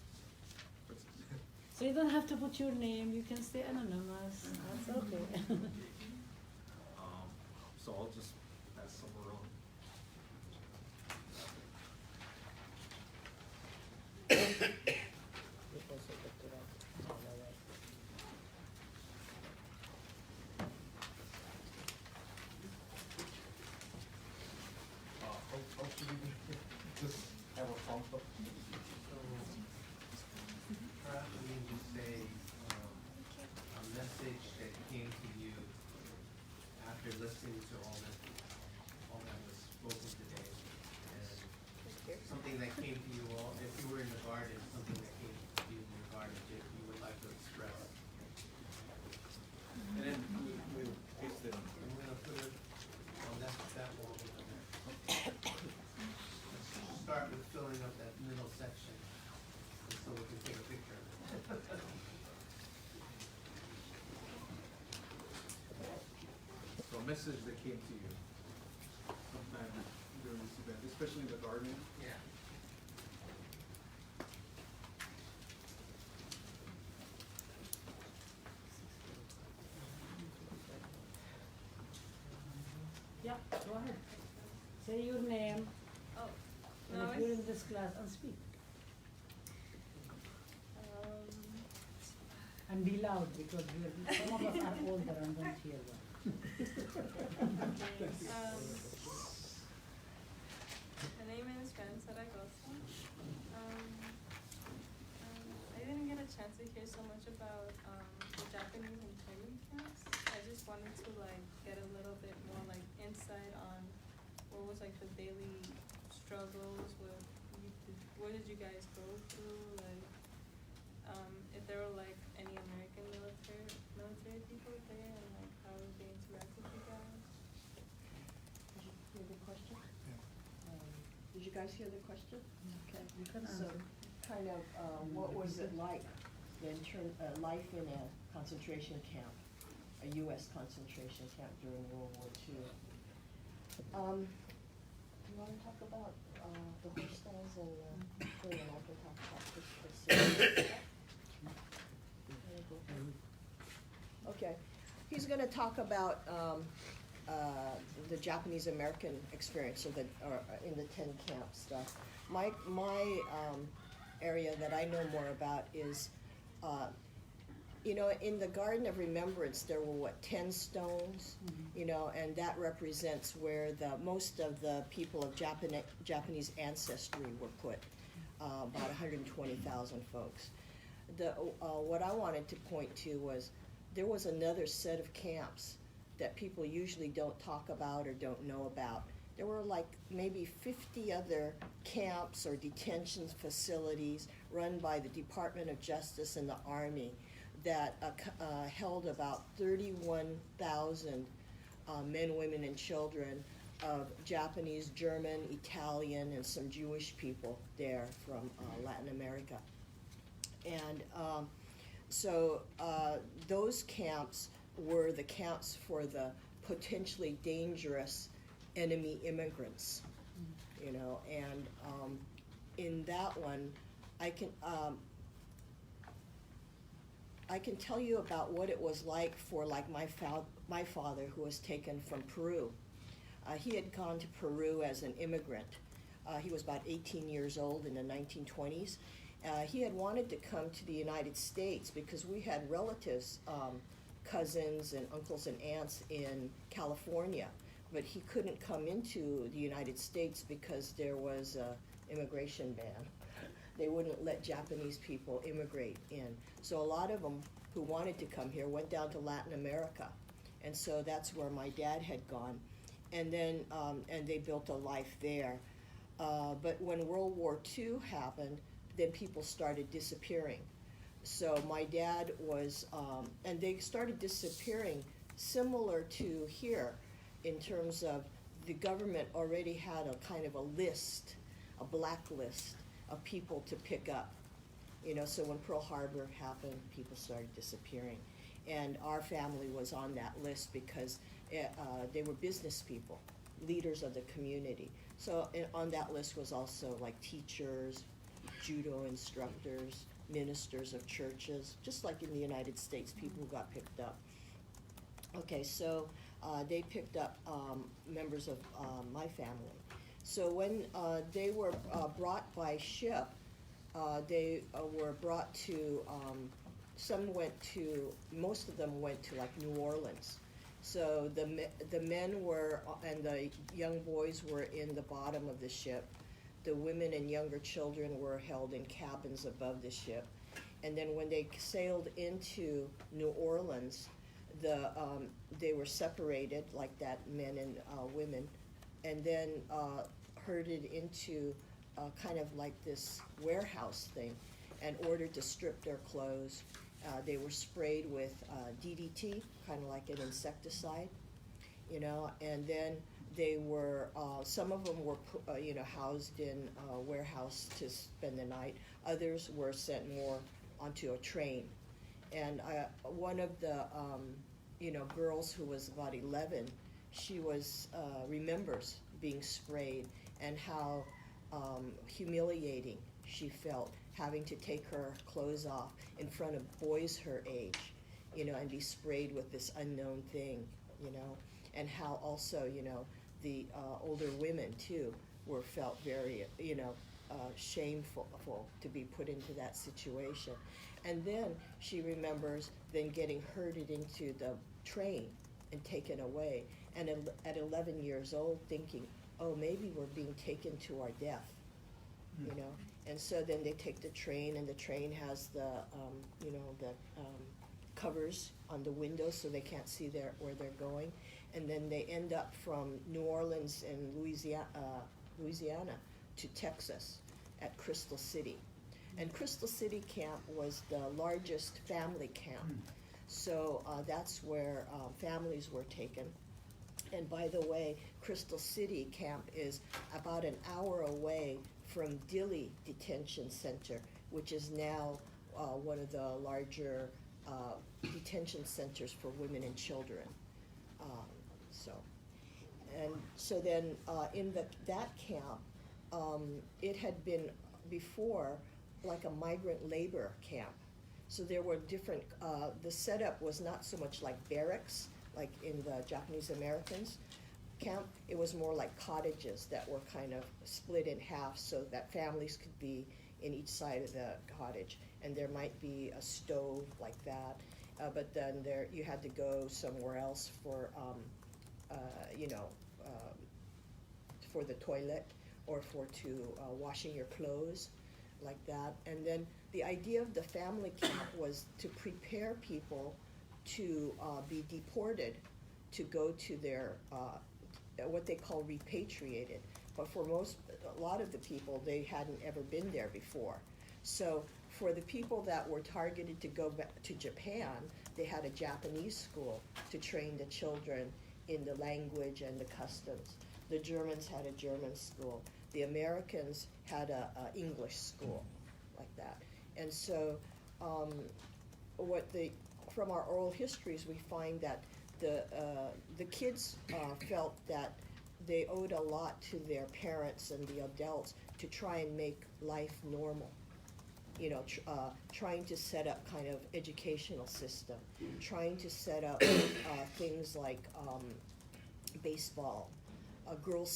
Speaker 2: So you don't have to put your name. You can stay anonymous. That's okay.
Speaker 4: So I'll just pass some around. How should we just have a prompt up?
Speaker 5: Perhaps we can just say a message that came to you after listening to all that was spoken today, and something that came to you all. If you were in the garden, something that came to you in your garden that you would like to express.
Speaker 4: And then we'll paste it on.
Speaker 5: I'm gonna put it on that wall over there. Let's start with filling up that middle section, so we can take a picture of it.
Speaker 4: So a message that came to you sometime during this event, especially in the garden.
Speaker 5: Yeah.
Speaker 2: Yeah, go ahead. Say your name.
Speaker 6: Oh,
Speaker 2: And
Speaker 6: no,
Speaker 2: if you're in this class, and speak. And be loud because some of us are older and don't hear well.
Speaker 6: My name is Zahra. I didn't get a chance to hear so much about the Japanese internment camps. I just wanted to get a little bit more insight on what was the daily struggles with. What did you guys go through? If there were any American military people there, and how did they interact with you guys?
Speaker 1: Did you hear the question? Did you guys hear the question? Okay.
Speaker 2: You can
Speaker 1: So,
Speaker 2: answer.
Speaker 1: kind of, what was it like, life in a concentration camp, a U.S. concentration camp during World War II? Do you want to talk about the hostels and and I can talk about this? Okay, he's going to talk about the Japanese American experience, or in the 10 camp stuff. My area that I know more about is, in the Garden of Remembrance, there were 10 stones, and that represents where most of the people of Japanese ancestry were put, about 120,000 folks. What I wanted to point to was there was another set of camps that people usually don't talk about or don't know about. There were maybe 50 other camps or detention facilities run by the Department of Justice and the Army that held about 31,000 men, women, and children of Japanese, German, Italian, and some Jewish people there from Latin America. And so those camps were the camps for the potentially dangerous enemy immigrants, and in that one, I can tell you about what it was like for my father, who was taken from Peru. He had gone to Peru as an immigrant. He was about 18 years old in the 1920s. He had wanted to come to the United States because we had relatives, cousins and uncles and aunts in California, but he couldn't come into the United States because there was an immigration ban. They wouldn't let Japanese people immigrate in. So a lot of them who wanted to come here went down to Latin America. And so that's where my dad had gone. And then, and they built a life there. But when World War II happened, then people started disappearing. So my dad was, and they started disappearing similar to here in terms of the government already had a kind of a list, a blacklist of people to pick up. So when Pearl Harbor happened, people started disappearing. And our family was on that list because they were business people, leaders of the community. So on that list was also teachers, judo instructors, ministers of churches, just like in the United States, people who got picked up. Okay, so they picked up members of my family. So when they were brought by ship, they were brought to, most of them went to New Orleans. So the men were, and the young boys were in the bottom of the ship. The women and younger children were held in cabins above the ship. And then when they sailed into New Orleans, they were separated like that, men and women, and then herded into kind of like this warehouse thing and ordered to strip their clothes. They were sprayed with DDT, kind of like an insecticide, and then they were, some of them were, housed in a warehouse to spend the night. Others were sent more onto a train. And one of the, girls who was about 11, she remembers being sprayed and how humiliating she felt having to take her clothes off in front of boys her age, and be sprayed with this unknown thing, and how also, the older women too felt very, shameful to be put into that situation. And then she remembers then getting herded into the train and taken away, and at 11 years old thinking, oh, maybe we're being taken to our death, you know. And so then they take the train, and the train has the covers on the windows so they can't see where they're going, and then they end up from New Orleans and Louisiana to Texas at Crystal City. And Crystal City camp was the largest family camp. So that's where families were taken. And by the way, Crystal City camp is about an hour away from Dilley Detention Center, which is now one of the larger detention centers for women and children. So then in that camp, it had been before like a migrant labor camp. So there were different, the setup was not so much like barracks, like in the Japanese Americans camp. It was more like cottages that were kind of split in half so that families could be in each side of the cottage. And there might be a stove like that, but then you had to go somewhere else for, for the toilet or to washing your clothes, like that. And then the idea of the family camp was to prepare people to be deported, to go to their, what they call repatriated. But for a lot of the people, they hadn't ever been there before. So for the people that were targeted to go back to Japan, they had a Japanese school to train the children in the language and the customs. The Germans had a German school. The Americans had a English school, like that. And so from our oral histories, we find that the kids felt that they owed a lot to their parents and the adults to try and make life normal. You know, trying to set up kind of educational system, trying to set up things like baseball, Girl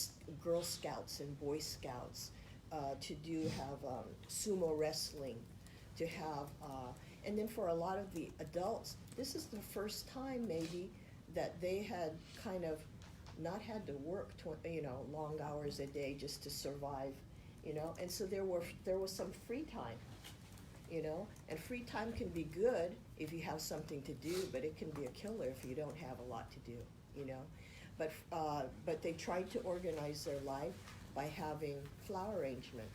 Speaker 1: Scouts and Boy Scouts, to have sumo wrestling, to have, and then for a lot of the adults, this is the first time maybe that they had kind of not had to work, long hours a day just to survive, and so there was some free time, and free time can be good if you have something to do, but it can be a killer if you don't have a lot to do, But they tried to organize their life by having flower arrangement,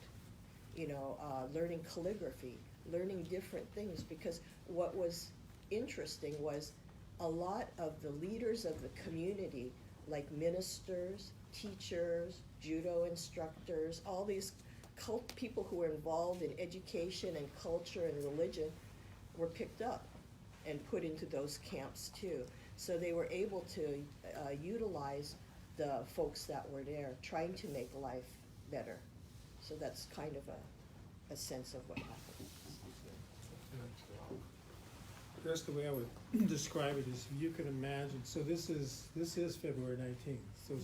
Speaker 1: learning calligraphy, learning different things, because what was interesting was a lot of the leaders of the community, like ministers, teachers, judo instructors, all these people who were involved in education and culture and religion were picked up and put into those camps too. So they were able to utilize the folks that were there, trying to make life better. So that's kind of a sense of what happened.
Speaker 7: That's the way I would describe it, is you can imagine, so this is February 19th. So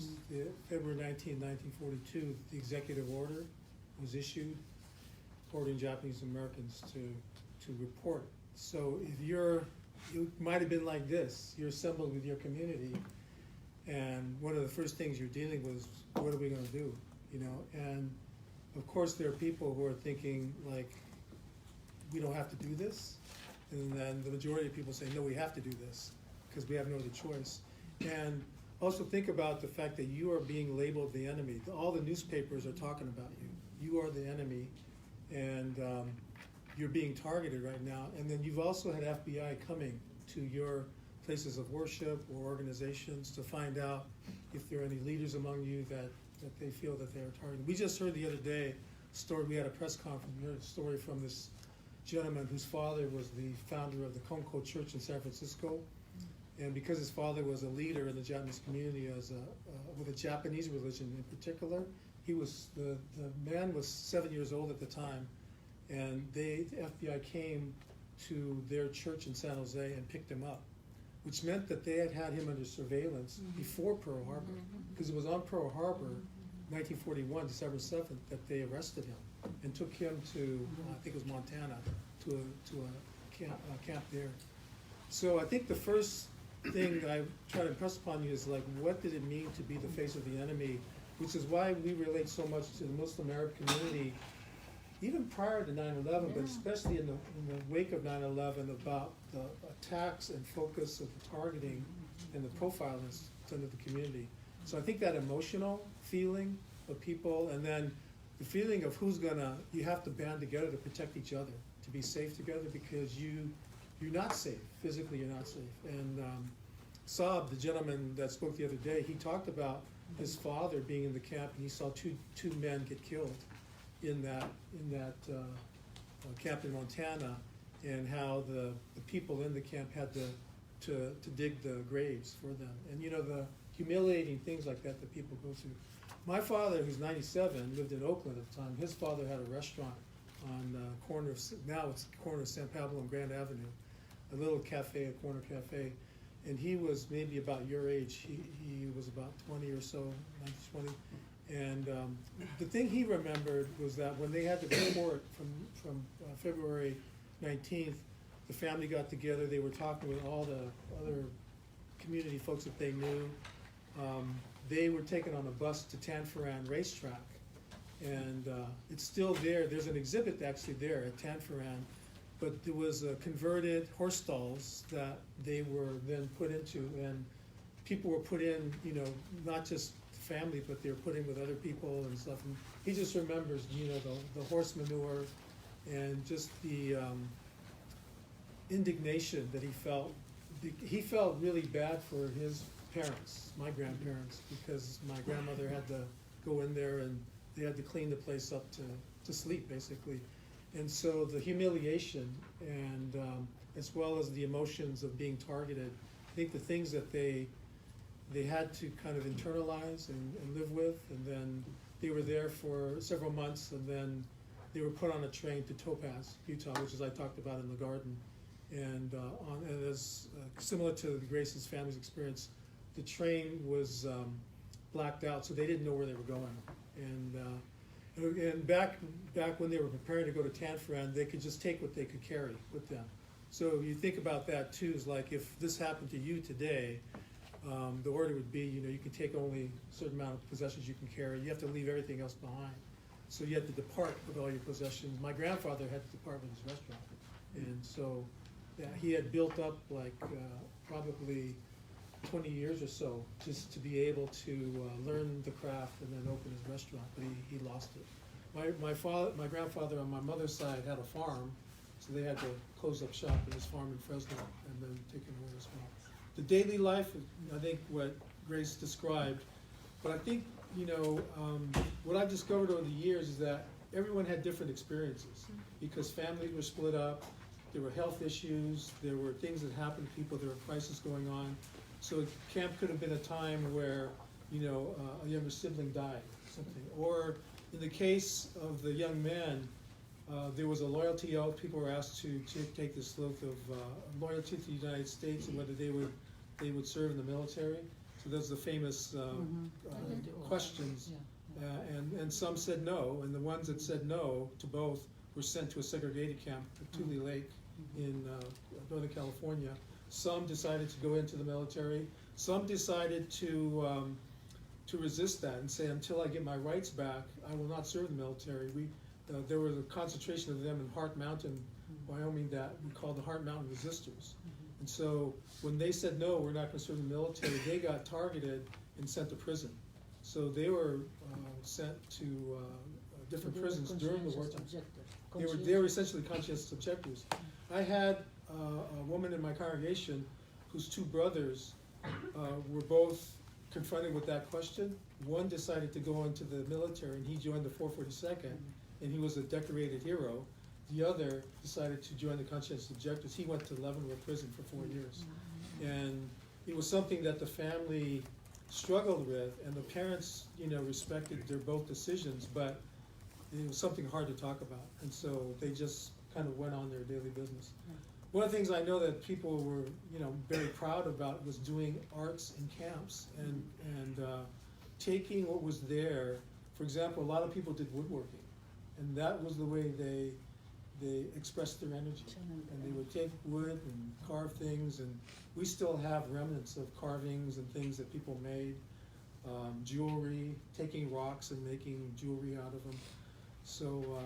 Speaker 7: February 19, 1942, the executive order was issued ordering Japanese Americans to report. So it might have been like this. You're assembled with your community, and one of the first things you're dealing with is, what are we going to do? And of course there are people who are thinking, like, we don't have to do this. And then the majority of people say, no, we have to do this because we have no other choice. And also think about the fact that you are being labeled the enemy. All the newspapers are talking about you. You are the enemy, and you're being targeted right now. And then you've also had FBI coming to your places of worship or organizations to find out if there are any leaders among you that they feel that they are targeted. We just heard the other day a story, we had a press conference, we heard a story from this gentleman whose father was the founder of the Konko Church in San Francisco. And because his father was a leader in the Japanese community with a Japanese religion in particular, the man was 7 years old at the time, and the FBI came to their church in San Jose and picked him up, which meant that they had him under surveillance before Pearl Harbor, because it was on Pearl Harbor, 1941, December 7th, that they arrested him. and took him to, I think it was Montana, to a camp there. So I think the first thing that I try to impress upon you is like, what did it mean to be the face of the enemy? Which is why we relate so much to the Muslim Arab community, even prior to 9/11, but especially in the wake of 9/11, about the attacks and focus of the targeting and the profiling of the community. So I think that emotional feeling of people, and then the feeling of you have to band together to protect each other, to be safe together, because you're not safe. Physically, you're not safe. And Saab, the gentleman that spoke the other day, he talked about his father being in the camp, and he saw two men get killed in that camp in Montana, and how the people in the camp had to dig the graves for them. And you know, the humiliating things like that people go through. My father, who's 97, lived in Oakland at the time. His father had a restaurant on corner of San Pablo and Grand Avenue, a little cafe, a corner cafe. And he was maybe about your age. He was about 20 or so, 19, 20. And the thing he remembered was that when they had the report from February 19th, the family got together. They were talking with all the other community folks that they knew. They were taken on a bus to Tanforan racetrack, and it's still there. There's an exhibit actually there at Tanforan, but there was converted horse stalls that they were then put into, and people were put in, you know, not just family, but they were put in with other people and stuff. And he just remembers, you know, the horse manure and just the indignation that he felt. He felt really bad for his parents, my grandparents, because my grandmother had to go in there and they had to clean the place up to sleep, basically. And so the humiliation and as well as the emotions of being targeted, I think the things that they had to kind of internalize and live with, and then they were there for several months, and then they were put on a train to Topaz, Utah, which is I talked about in the garden. And as similar to Grace's family's experience, the train was blacked out, so they didn't know where they were going. And back when they were preparing to go to Tanforan, they could just take what they could carry with them. So you think about that too, is like if this happened to you today, the order would be, you know, you can take only a certain amount of possessions you can carry. You have to leave everything else behind. So you had to depart with all your possessions. My grandfather had to depart with his restaurant. And so yeah, he had built up like probably 20 years or so just to be able to learn the craft and then open his restaurant, but he lost it. My grandfather on my mother's side had a farm, so they had to close up shop at his farm in Fresno and then take it away as well. The daily life, I think what Grace described, but I think, you know, what I've discovered over the years is that everyone had different experiences because families were split up, there were health issues, there were things that happened to people, there were crises going on. So camp could have been a time where, you know, a younger sibling died or something. Or in the case of the young men, there was a loyalty oath. People were asked to take this oath of loyalty to the United States and whether they would serve in the military. So those are the famous questions. And some said no, and the ones that said no to both were sent to a segregated camp at Tule Lake in Northern California. Some decided to go into the military. Some decided to resist that and say, until I get my rights back, I will not serve the military. There was a concentration of them in Heart Mountain, Wyoming, that we called the Heart Mountain Resistors. And so when they said, no, we're not going to serve the military, they got targeted and sent to prison. So they were sent to different prisons during the wartime. They were essentially conscientious objectors. I had a woman in my congregation whose two brothers were both confronted with that question. One decided to go into the military and he joined the 442nd and he was a decorated hero. The other decided to join the conscientious objectors. He went to Leavenworth prison for 4 years. And it was something that the family struggled with, and the parents, you know, respected their both decisions, but it was something hard to talk about. And so they just kind of went on their daily business. One of the things I know that people were, you know, very proud about was doing arts in camps and taking what was there. For example, a lot of people did woodworking, And that was the way they expressed their energy. And they would take wood and carve things, and we still have remnants of carvings and things that people made, jewelry, taking rocks and making jewelry out of them. So,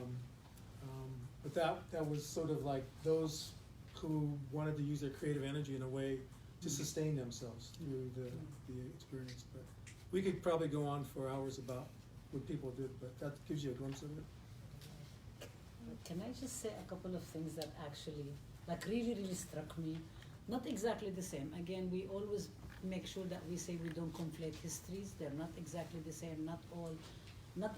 Speaker 7: but that was sort of like those who wanted to use their creative energy in a way to sustain themselves through the experience. But we could probably go on for hours about what people did, but that gives you a glimpse of it.
Speaker 2: Can I just say a couple of things that actually, like, really struck me? Not exactly the same. Again, we always make sure that we say we don't conflate histories. They're not exactly the same. Not all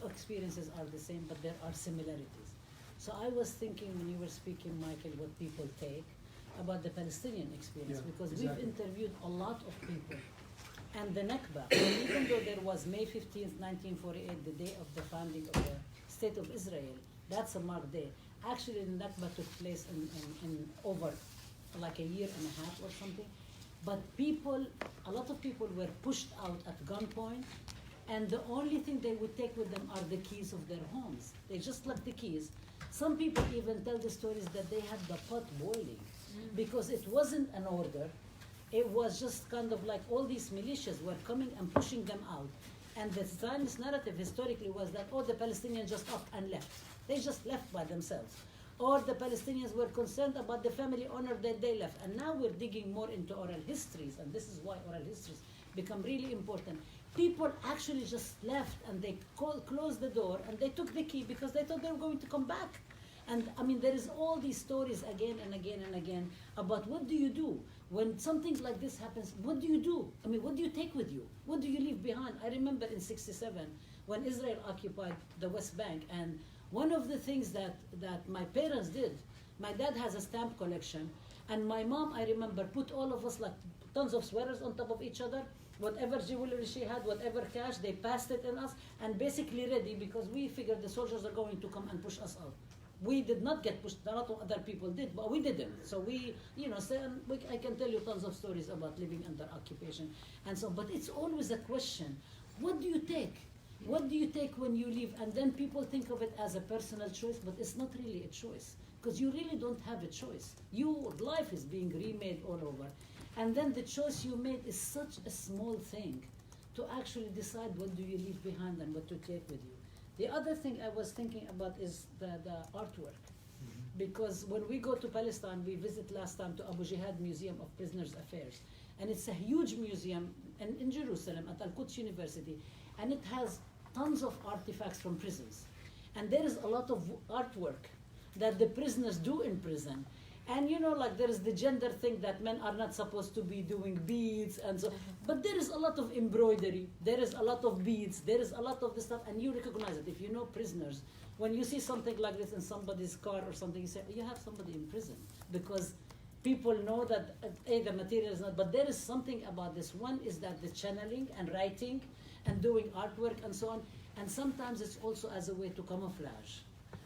Speaker 2: experiences are the same, but there are similarities. So I was thinking when you were speaking, Michael, what people take about the Palestinian experience,
Speaker 7: Yeah,
Speaker 2: because
Speaker 7: exactly.
Speaker 2: we've interviewed a lot of people. And the Nakba, even though there was May 15th, 1948, the day of the founding of the State of Israel, that's a marked day. Actually, the Nakba took place in over like a year and a half or something. But a lot of people were pushed out at gunpoint, and the only thing they would take with them are the keys of their homes. They just left the keys. Some people even tell the stories that they had the pot boiling because it wasn't an order. It was just kind of like all these militias were coming and pushing them out. And the Zionist narrative historically was that, oh, the Palestinians just up and left. They just left by themselves. Or the Palestinians were concerned about the family honor that they left. And now we're digging more into oral histories, and this is why oral histories become really important. People actually just left, and they closed the door, and they took the key because they thought they were going to come back. And I mean, there is all these stories again and again and again about what do you do when something like this happens. What do you do? I mean, what do you take with you? What do you leave behind? I remember in '67 when Israel occupied the West Bank, and one of the things that my parents did, my dad has a stamp collection, and my mom, I remember, put all of us like tons of sweaters on top of each other. Whatever jewelry she had, whatever cash, they passed it in us, and basically ready, because we figured the soldiers are going to come and push us out. We did not get pushed, a lot of other people did, but we didn't. So I can tell you tons of stories about living under occupation and so on. But it's always a question, what do you take? What do you take when you leave? And then people think of it as a personal choice, but it's not really a choice, because you really don't have a choice. Your life is being remade all over. And then the choice you made is such a small thing to actually decide what do you leave behind and what to take with you. The other thing I was thinking about is the artwork. Because when we go to Palestine, we visit last time to Abu Jihad Museum of Prisoners' Affairs. And it's a huge museum in Jerusalem at Al-Quds University. And it has tons of artifacts from prisons. And there is a lot of artwork that the prisoners do in prison. And like there is the gender thing that men are not supposed to be doing beads and so, but there is a lot of embroidery, there is a lot of beads, there is a lot of this stuff, and you recognize it. If you know prisoners, when you see something like this in somebody's car or something, you say, you have somebody in prison, because people know that the material is not, but there is something about this. One is that the channeling and writing and doing artwork and so on, and sometimes it's also as a way to camouflage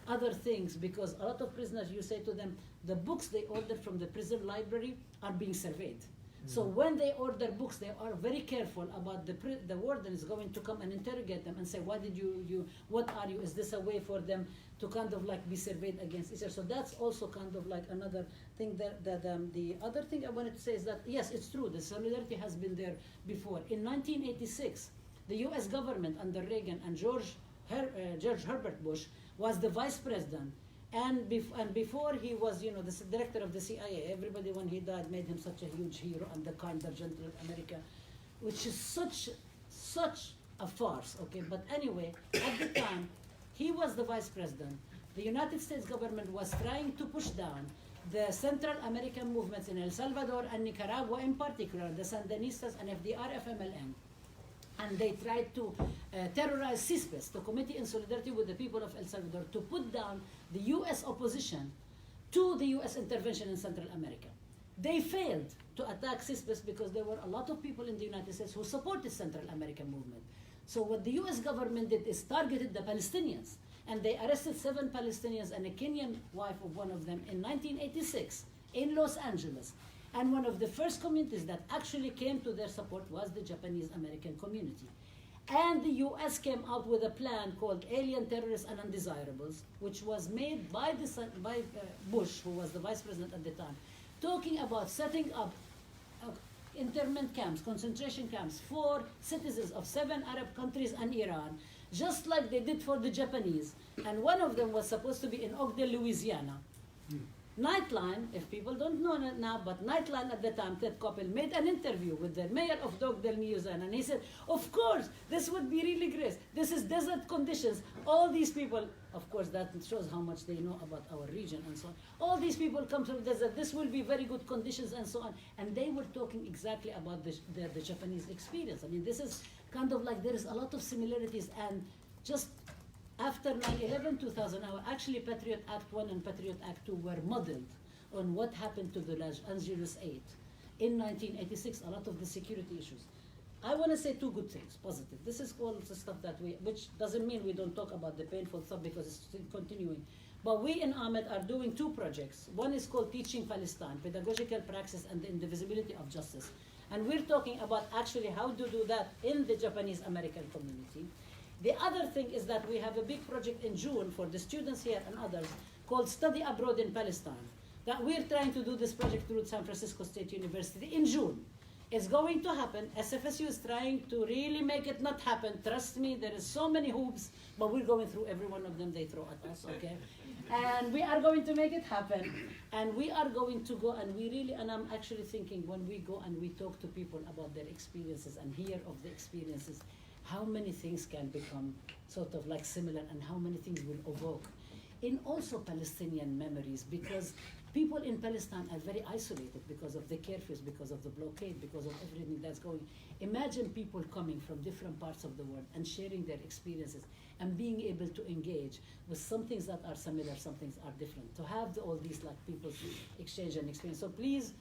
Speaker 2: other things, because a lot of prisoners, you say to them, the books they ordered from the prison library are being surveyed. So when they order books, they are very careful about the warden is going to come and interrogate them and say, why did what are you? Is this a way for them to kind of like be surveyed against each other? So that's also kind of like another thing that the other thing I wanted to say is that, yes, it's true, the solidarity has been there before. In 1986, the US government under Reagan and George Herbert Bush was the vice president, and before he was, the director of the CIA. Everybody, when he died, made him such a huge hero and the kinder, gentler America, which is such a farce. Okay, but anyway, at the time, he was the vice president. The United States government was trying to push down the Central American movements in El Salvador and Nicaragua, in particular, the Sandinistas and FDR-FMLN. And they tried to terrorize CISPES, the Committee in Solidarity with the People of El Salvador, to put down the U.S. opposition to the U.S. intervention in Central America. They failed to attack CISPES because there were a lot of people in the United States who supported Central American movement. So what the U.S. government did is targeted the Palestinians, and they arrested 7 Palestinians and a Kenyan wife of one of them in 1986 in Los Angeles. And one of the first communities that actually came to their support was the Japanese American community. And the US came out with a plan called Alien Terrorists and Undesirables, which was made by Bush, who was the vice president at the time, talking about setting up internment camps, concentration camps for citizens of 7 Arab countries and Iran, just like they did for the Japanese. And one of them was supposed to be in Ogden, Louisiana. Nightline, if people don't know it now, but Nightline at the time, Ted Koppel made an interview with the mayor of Ogden, Louisiana, and he said, of course, this would be really great. This is desert conditions. All these people, of course, that shows how much they know about our region and so on. All these people come from the desert. This will be very good conditions and so on. And they were talking exactly about the Japanese experience. I mean, this is kind of like there is a lot of similarities. And just after 9/11, 2000, actually Patriot Act 1 and Patriot Act 2 were modeled on what happened to the Los Angeles 8 in 1986, a lot of the security issues. I want to say 2 good things, positive. This is all the stuff that which doesn't mean we don't talk about the painful stuff because it's still continuing. But we in Ahmed are doing 2 projects. One is called Teaching Palestine, Pedagogical Praxis and the Indivisibility of Justice. And we're talking about actually how to do that in the Japanese American community. The other thing is that we have a big project in June for the students here and others called Study Abroad in Palestine. That we're trying to do this project through San Francisco State University in June. It's going to happen. SFSU is trying to really make it not happen. Trust me, there is so many hoops, but we're going through every one of them they throw at us, okay? And we are going to make it happen. And we are going to go and I'm actually thinking when we go and we talk to people about their experiences and hear of the experiences, how many things can become sort of like similar and how many things will evoke in also Palestinian memories, because people in Palestine are very isolated because of the curfews, because of the blockade, because of everything that's going. Imagine people coming from different parts of the world and sharing their experiences and being able to engage with some things that are similar, some things are different. To have all these like people exchange and experience. So please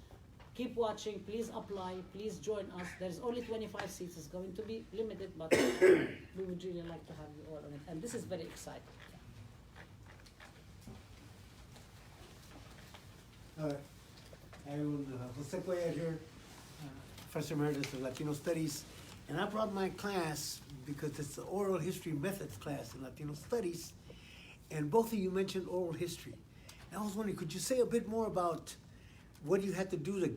Speaker 2: keep watching, please apply, please join us. There's only 25 seats, it's going to be limited, but we would really like to have you all on it. And this is very exciting.
Speaker 8: I'm Jose Cuellar here, Professor Emeritus of Latino Studies, and I brought my class because it's the oral history methods class in Latino Studies, and both of you mentioned oral history. And I was wondering, could you say a bit more about what you had to do to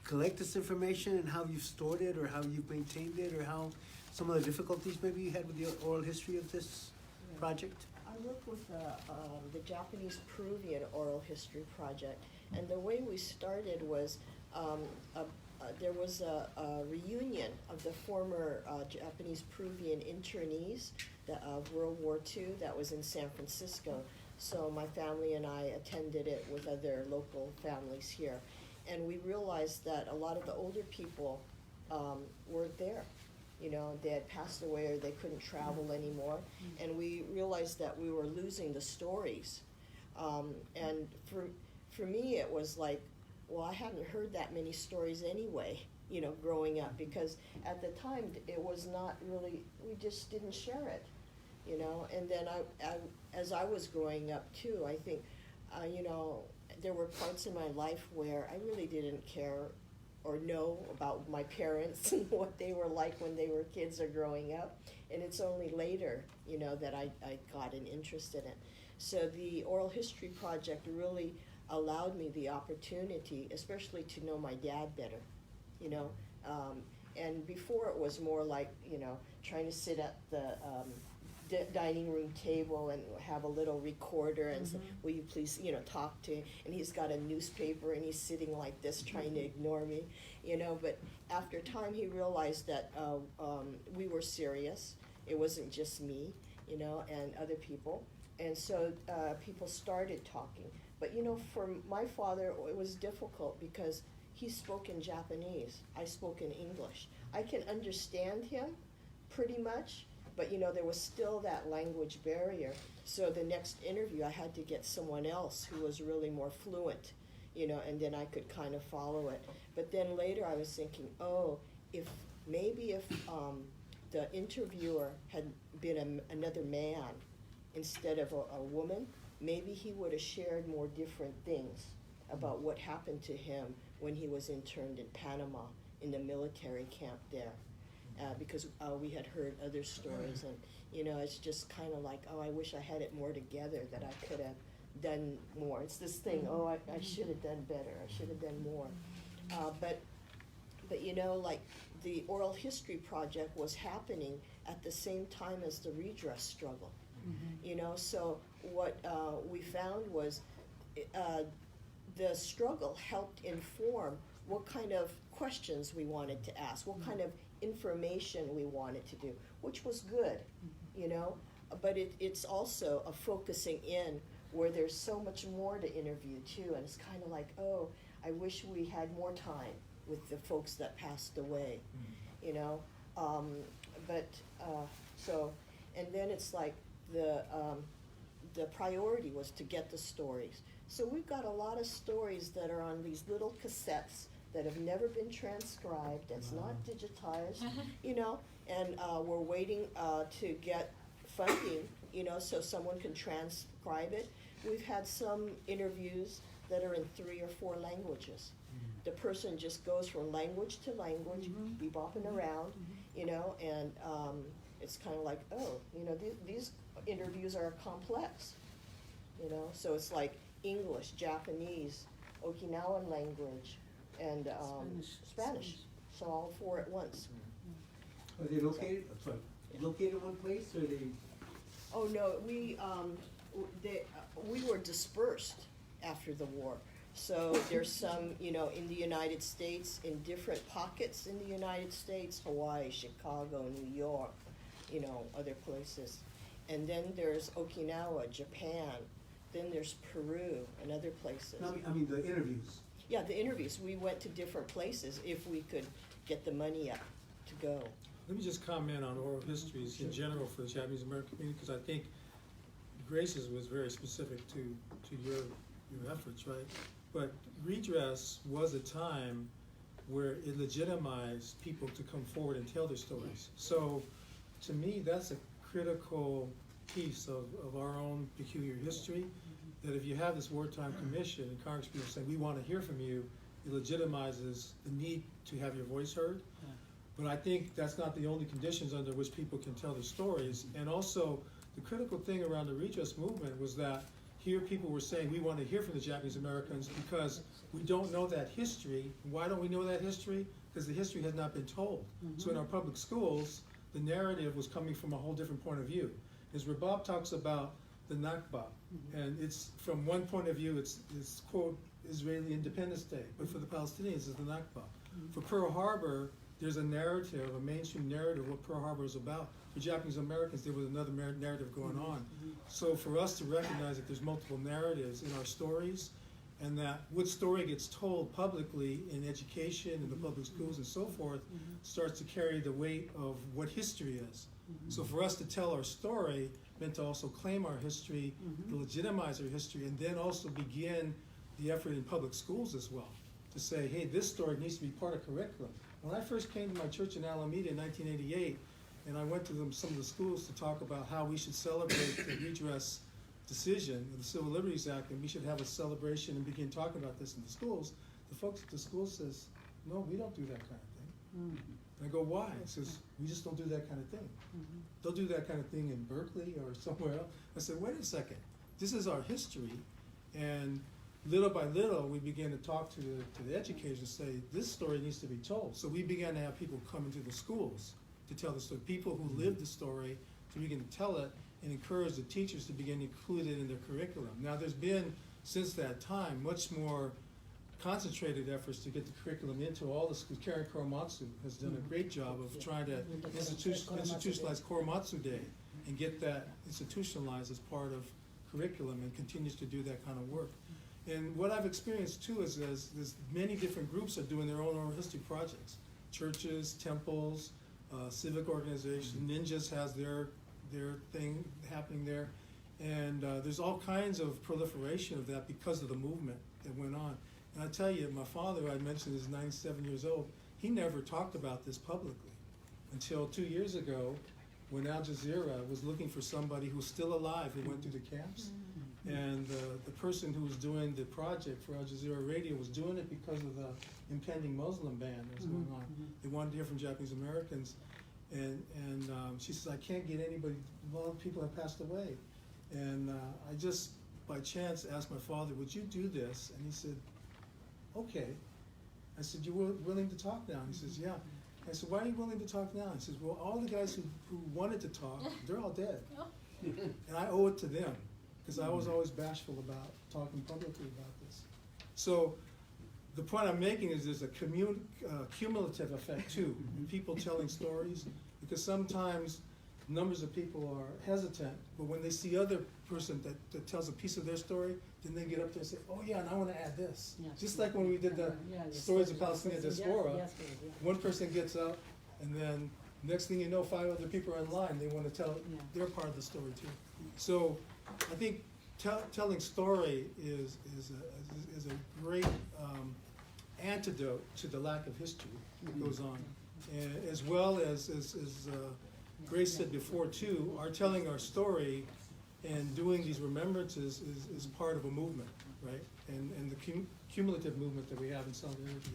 Speaker 8: collect this information and how you've stored it or how you've maintained it or how some of the difficulties maybe you had with the oral history of this project?
Speaker 1: I work with the Japanese Peruvian Oral History Project, and the way we started was there was a reunion of the former Japanese Peruvian internees of World War II that was in San Francisco. So my family and I attended it with other local families here, and we realized that a lot of the older people weren't there. You know, they had passed away or they couldn't travel anymore. And we realized that we were losing the stories. And for me, it was like, well, I hadn't heard that many stories anyway, you know, growing up, because at the time it was not really, we just didn't share it, you know. And then as I was growing up too, I think, you know, there were parts in my life where I really didn't care or know about my parents and what they were like when they were kids or growing up. And it's only later, you know, that I got an interest in it. So the Oral History Project really allowed me the opportunity, especially to know my dad better, you know. And before it was more like, you know, trying to sit at the dining room table and have a little recorder and say, will you please, you know, talk to him? And he's got a newspaper and he's sitting like this trying to ignore me, you know. But after time he realized that we were serious. It wasn't just me, you know, and other people. And so people started talking. But, you know, for my father, it was difficult because he spoke in Japanese. I spoke in English. I can understand him pretty much, but, you know, there was still that language barrier. So the next interview, I had to get someone else who was really more fluent, you know, and then I could kind of follow it. But then later I was thinking, oh, if the interviewer had been another man instead of a woman, maybe he would have shared more different things about what happened to him when he was interned in Panama in the military camp there. because we had heard other stories, and you know, it's just kind of like, oh, I wish I had it more together, that I could have done more. It's this thing, oh, I should have done better, I should have done more. But you know, like the oral history project was happening at the same time as the redress struggle. You know, so what we found was the struggle helped inform what kind of questions we wanted to ask, what kind of information we wanted to do, which was good, you know, but it's also a focusing in where there's so much more to interview too, and it's kind of like, oh, I wish we had more time with the folks that passed away, you know, so, and then it's like the priority was to get the stories. So we've got a lot of stories that are on these little cassettes that have never been transcribed, that's not digitized, you know, and we're waiting to get funding, you know, so someone can transcribe it. We've had some interviews that are in 3 or 4 languages. The person just goes from language to language, bebopping around, you know, and it's kind of like, oh, you know, these interviews are complex, you know, so it's like English, Japanese, Okinawan language, and Spanish. So all 4 at once.
Speaker 8: Are they located, located in one place, or are they?
Speaker 1: Oh, no, we were dispersed after the war. So there's some, you know, in the United States, in different pockets in the United States, Hawaii, Chicago, New York, you know, other places. And then there's Okinawa, Japan, then there's Peru and other places.
Speaker 8: No, I mean the interviews.
Speaker 1: Yeah, the interviews. We went to different places if we could get the money up to go.
Speaker 7: Let me just comment on oral histories in general for the Japanese American community, because I think Grace's was very specific to your efforts, right? But redress was a time where it legitimized people to come forward and tell their stories. So to me, that's a critical piece of our own peculiar history, that if you have this wartime commission and Congress people saying, we want to hear from you, it legitimizes the need to have your voice heard. But I think that's not the only conditions under which people can tell their stories. And also, the critical thing around the redress movement was that here people were saying, we want to hear from the Japanese Americans because we don't know that history. Why don't we know that history? Because the history has not been told. So in our public schools, the narrative was coming from a whole different point of view. As Rabab talks about the Nakba, and it's from one point of view, it's quote, Israeli Independence Day, but for the Palestinians, it's the Nakba. For Pearl Harbor, there's a narrative, a mainstream narrative of what Pearl Harbor is about. For Japanese Americans, there was another narrative going on. So for us to recognize that there's multiple narratives in our stories, and that what story gets told publicly in education, in the public schools and so forth, starts to carry the weight of what history is. So for us to tell our story meant to also claim our history, to legitimize our history, and then also begin the effort in public schools as well, to say, hey, this story needs to be part of curriculum. When I first came to my church in Alameda in 1988, and I went to some of the schools to talk about how we should celebrate the redress decision, the Civil Liberties Act, and we should have a celebration and begin talking about this in the schools, the folks at the school says, no, we don't do that kind of thing. And I go, why? It says, we just don't do that kind of thing. They'll do that kind of thing in Berkeley or somewhere else. I said, wait a second, this is our history, and little by little, we began to talk to the educators and say, this story needs to be told. So we began to have people come into the schools to tell the story, people who lived the story to begin to tell it, and encourage the teachers to begin to include it in their curriculum. Now, there's been, since that time, much more concentrated efforts to get the curriculum into all the schools. Karen Korematsu has done a great job of trying to institutionalize Korematsu Day and get that institutionalized as part of curriculum, and continues to do that kind of work. And what I've experienced too is there's many different groups are doing their own oral history projects. Churches, temples, civic organizations, ninjas has their thing happening there. And there's all kinds of proliferation of that because of the movement that went on. And I tell you, my father, I mentioned, is 97 years old. He never talked about this publicly until 2 years ago when Al Jazeera was looking for somebody who was still alive who went through the camps. And the person who was doing the project for Al Jazeera Radio was doing it because of the impending Muslim ban that was going on. They wanted to hear from Japanese Americans, and she says, I can't get anybody. A lot of people have passed away, and I just by chance asked my father, would you do this? And he said, okay. I said, you're willing to talk now? And he says, yeah. I said, why are you willing to talk now? He says, well, all the guys who wanted to talk, they're all dead. And I owe it to them, because I was always bashful about talking publicly about this. So the point I'm making is there's a cumulative effect too. People telling stories, because sometimes numbers of people are hesitant, but when they see other person that tells a piece of their story, then they get up there and say, oh yeah, and I want to add this.
Speaker 2: Yes.
Speaker 7: Just like when we did the stories of Palestinian diaspora, one person gets up, and then next thing you know, 5 other people are in line. They want to tell their part of the story too. So I think telling story is a great antidote to the lack of history that goes on, and as well as Grace said before too, our telling our story and doing these remembrances is part of a movement, right? And the cumulative movement that we have in Solidarity.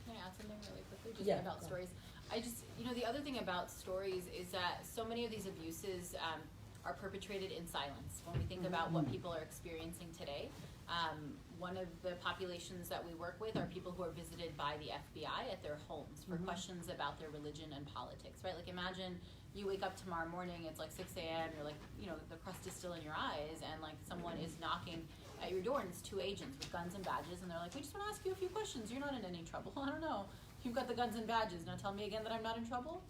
Speaker 3: Can I add something really quickly just about stories? I just, the other thing about stories is that so many of these abuses are perpetrated in silence. When we think about what people are experiencing today, one of the populations that we work with are people who are visited by the FBI at their homes for questions about their religion and politics, right? Like imagine you wake up tomorrow morning, it's like 6 a.m., you're like, the crust is still in your eyes, and like someone is knocking at your door, and it's 2 agents with guns and badges, and they're like, we just want to ask you a few questions. You're not in any trouble. I don't know. You've got the guns and badges. Now tell me again that I'm not in trouble.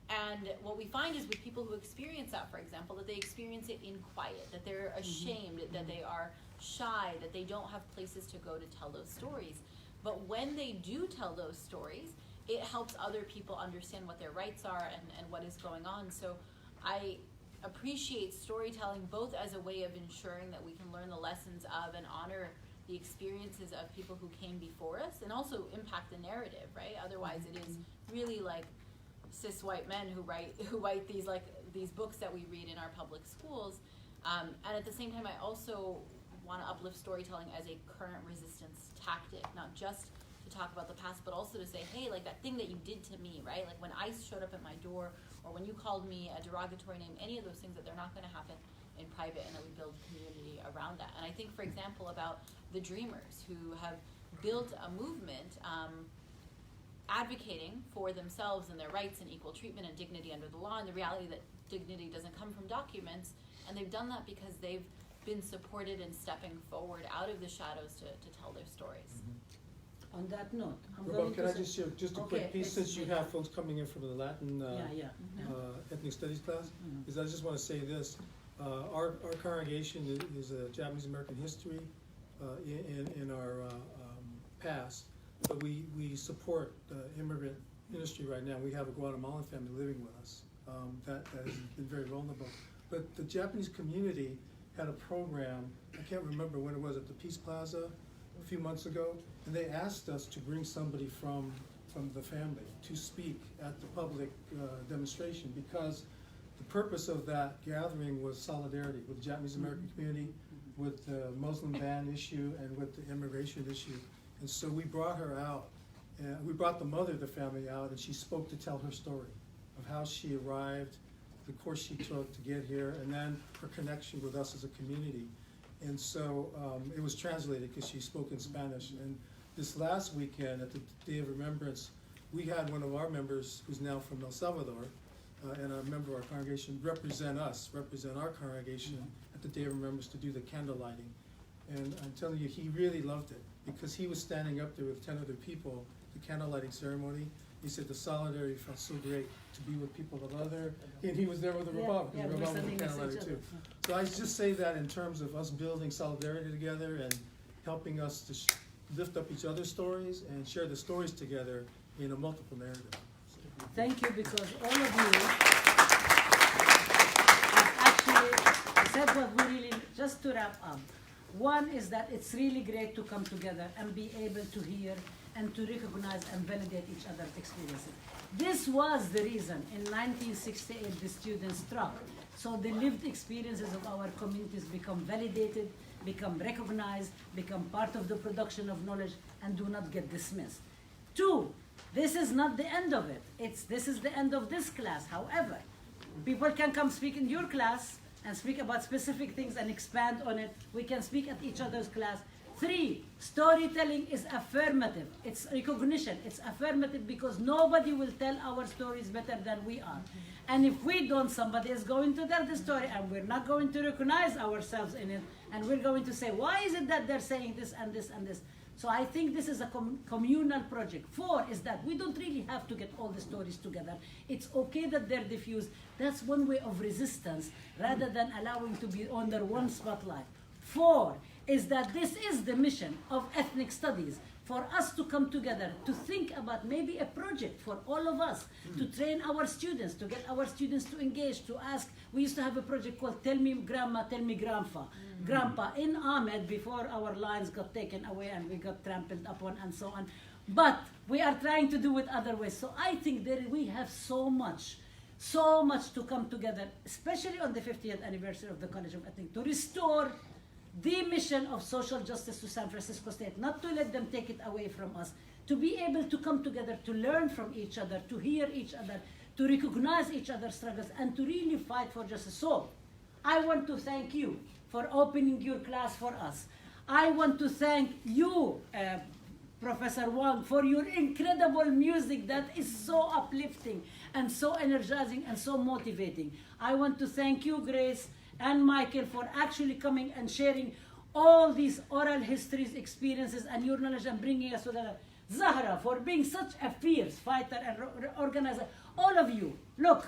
Speaker 3: And what we find is with people who experience that, for example, that they experience it in quiet, that they're ashamed, that they are shy, that they don't have places to go to tell those stories. But when they do tell those stories, it helps other people understand what their rights are and what is going on. So I appreciate storytelling both as a way of ensuring that we can learn the lessons of and honor the experiences of people who came before us, and also impact the narrative, right? Otherwise it is really like cis white men who write these books that we read in our public schools. And at the same time, I also want to uplift storytelling as a current resistance tactic, not just to talk about the past, but also to say, hey, like that thing that you did to me, right? Like when ICE showed up at my door, or when you called me a derogatory name, any of those things, that they're not going to happen in private, and that we build community around that. And I think, for example, about the Dreamers, who have built a movement advocating for themselves and their rights and equal treatment and dignity under the law, and the reality that dignity doesn't come from documents. And they've done that because they've been supported in stepping forward out of the shadows to tell their stories.
Speaker 2: On that note,
Speaker 7: Rabab, can I just share just a quick piece, since you have folks coming in from the Latin ethnic studies class? Is I just want to say this: our congregation is a Japanese American history in our past, but we support the immigrant ministry right now. We have a Guatemalan family living with us that has been very vulnerable. But the Japanese community had a program, I can't remember when it was, at the Peace Plaza a few months ago, and they asked us to bring somebody from the family to speak at the public demonstration, because the purpose of that gathering was solidarity with the Japanese American community, with the Muslim ban issue, and with the immigration issue. And so we brought her out, and we brought the mother of the family out, and she spoke to tell her story of how she arrived, the course she took to get here, and then her connection with us as a community. And so it was translated because she spoke in Spanish. And this last weekend at the Day of Remembrance, we had one of our members who's now from El Salvador, and a member of our congregation, represent our congregation at the Day of Remembrance to do the candle lighting. And I'm telling you, he really loved it, because he was standing up there with 10 other people, the candle lighting ceremony. He said the solidarity felt so great to be with people of other, and he was there with the Rabab, because the Rabab was the candle lighting too. So I just say that in terms of us building solidarity together and helping us to lift up each other's stories and share the stories together in a multiple narrative.
Speaker 2: Thank you, because all of you have actually said what we really, just to wrap up. One is that it's really great to come together and be able to hear and to recognize and validate each other's experiences. This was the reason in 1968 the students struck So the lived experiences of our communities become validated, become recognized, become part of the production of knowledge, and do not get dismissed. Two, this is not the end of it. This is the end of this class. However, people can come speak in your class and speak about specific things and expand on it. We can speak at each other's class. Three, storytelling is affirmative. It's recognition. It's affirmative because nobody will tell our stories better than we are. And if we don't, somebody is going to tell the story, and we're not going to recognize ourselves in it, and we're going to say, why is it that they're saying this and this and this? So I think this is a communal project. Four is that we don't really have to get all the stories together. It's okay that they're diffused. That's one way of resistance rather than allowing to be under one spotlight. Four is that this is the mission of ethnic studies, for us to come together, to think about maybe a project for all of us, to train our students, to get our students to engage, to ask. We used to have a project called Tell Me Grandma, Tell Me Grandpa in Ahmed before our lines got taken away and we got trampled upon and so on. But we are trying to do it other ways. So I think we have so much to come together, especially on the 50th anniversary of the College of Ethnic, to restore the mission of social justice to San Francisco State, not to let them take it away from us, to be able to come together, to learn from each other, to hear each other, to recognize each other's struggles, and to really fight for justice. So, I want to thank you for opening your class for us. I want to thank you, Professor Wang, for your incredible music that is so uplifting and so energizing and so motivating. I want to thank you, Grace, and Michael, for actually coming and sharing all these oral histories, experiences, and your knowledge and bringing us together. Zahra, for being such a fierce fighter and organizer. All of you, look,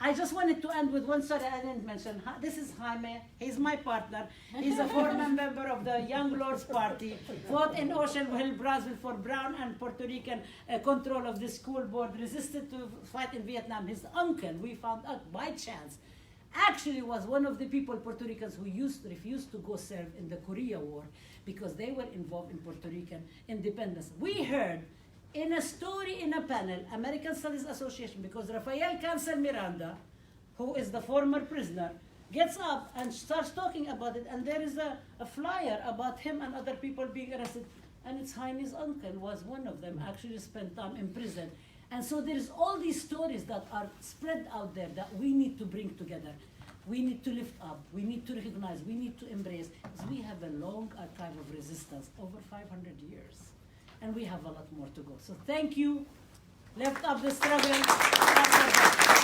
Speaker 2: I just wanted to end with one story I didn't mention. This is Jaime. He's my partner. He's a former member of the Young Lords Party, fought in Ocean Hill, Brazil for Brown and Puerto Rican control of the school board, resisted to fight in Vietnam. His uncle, we found out by chance, actually was one of the people, Puerto Ricans, who refused to go serve in the Korea War because they were involved in Puerto Rican independence. We heard in a story in a panel, American Studies Association, because Rafael Cancel Miranda, who is the former prisoner, gets up and starts talking about it, and there is a flyer about him and other people being arrested, and it's Jaime's uncle was one of them, actually spent time in prison. And so there's all these stories that are spread out there that we need to bring together. We need to lift up, we need to recognize, we need to embrace, because we have a long archive of resistance, over 500 years. And we have a lot more to go. So thank you. Lift up the struggle.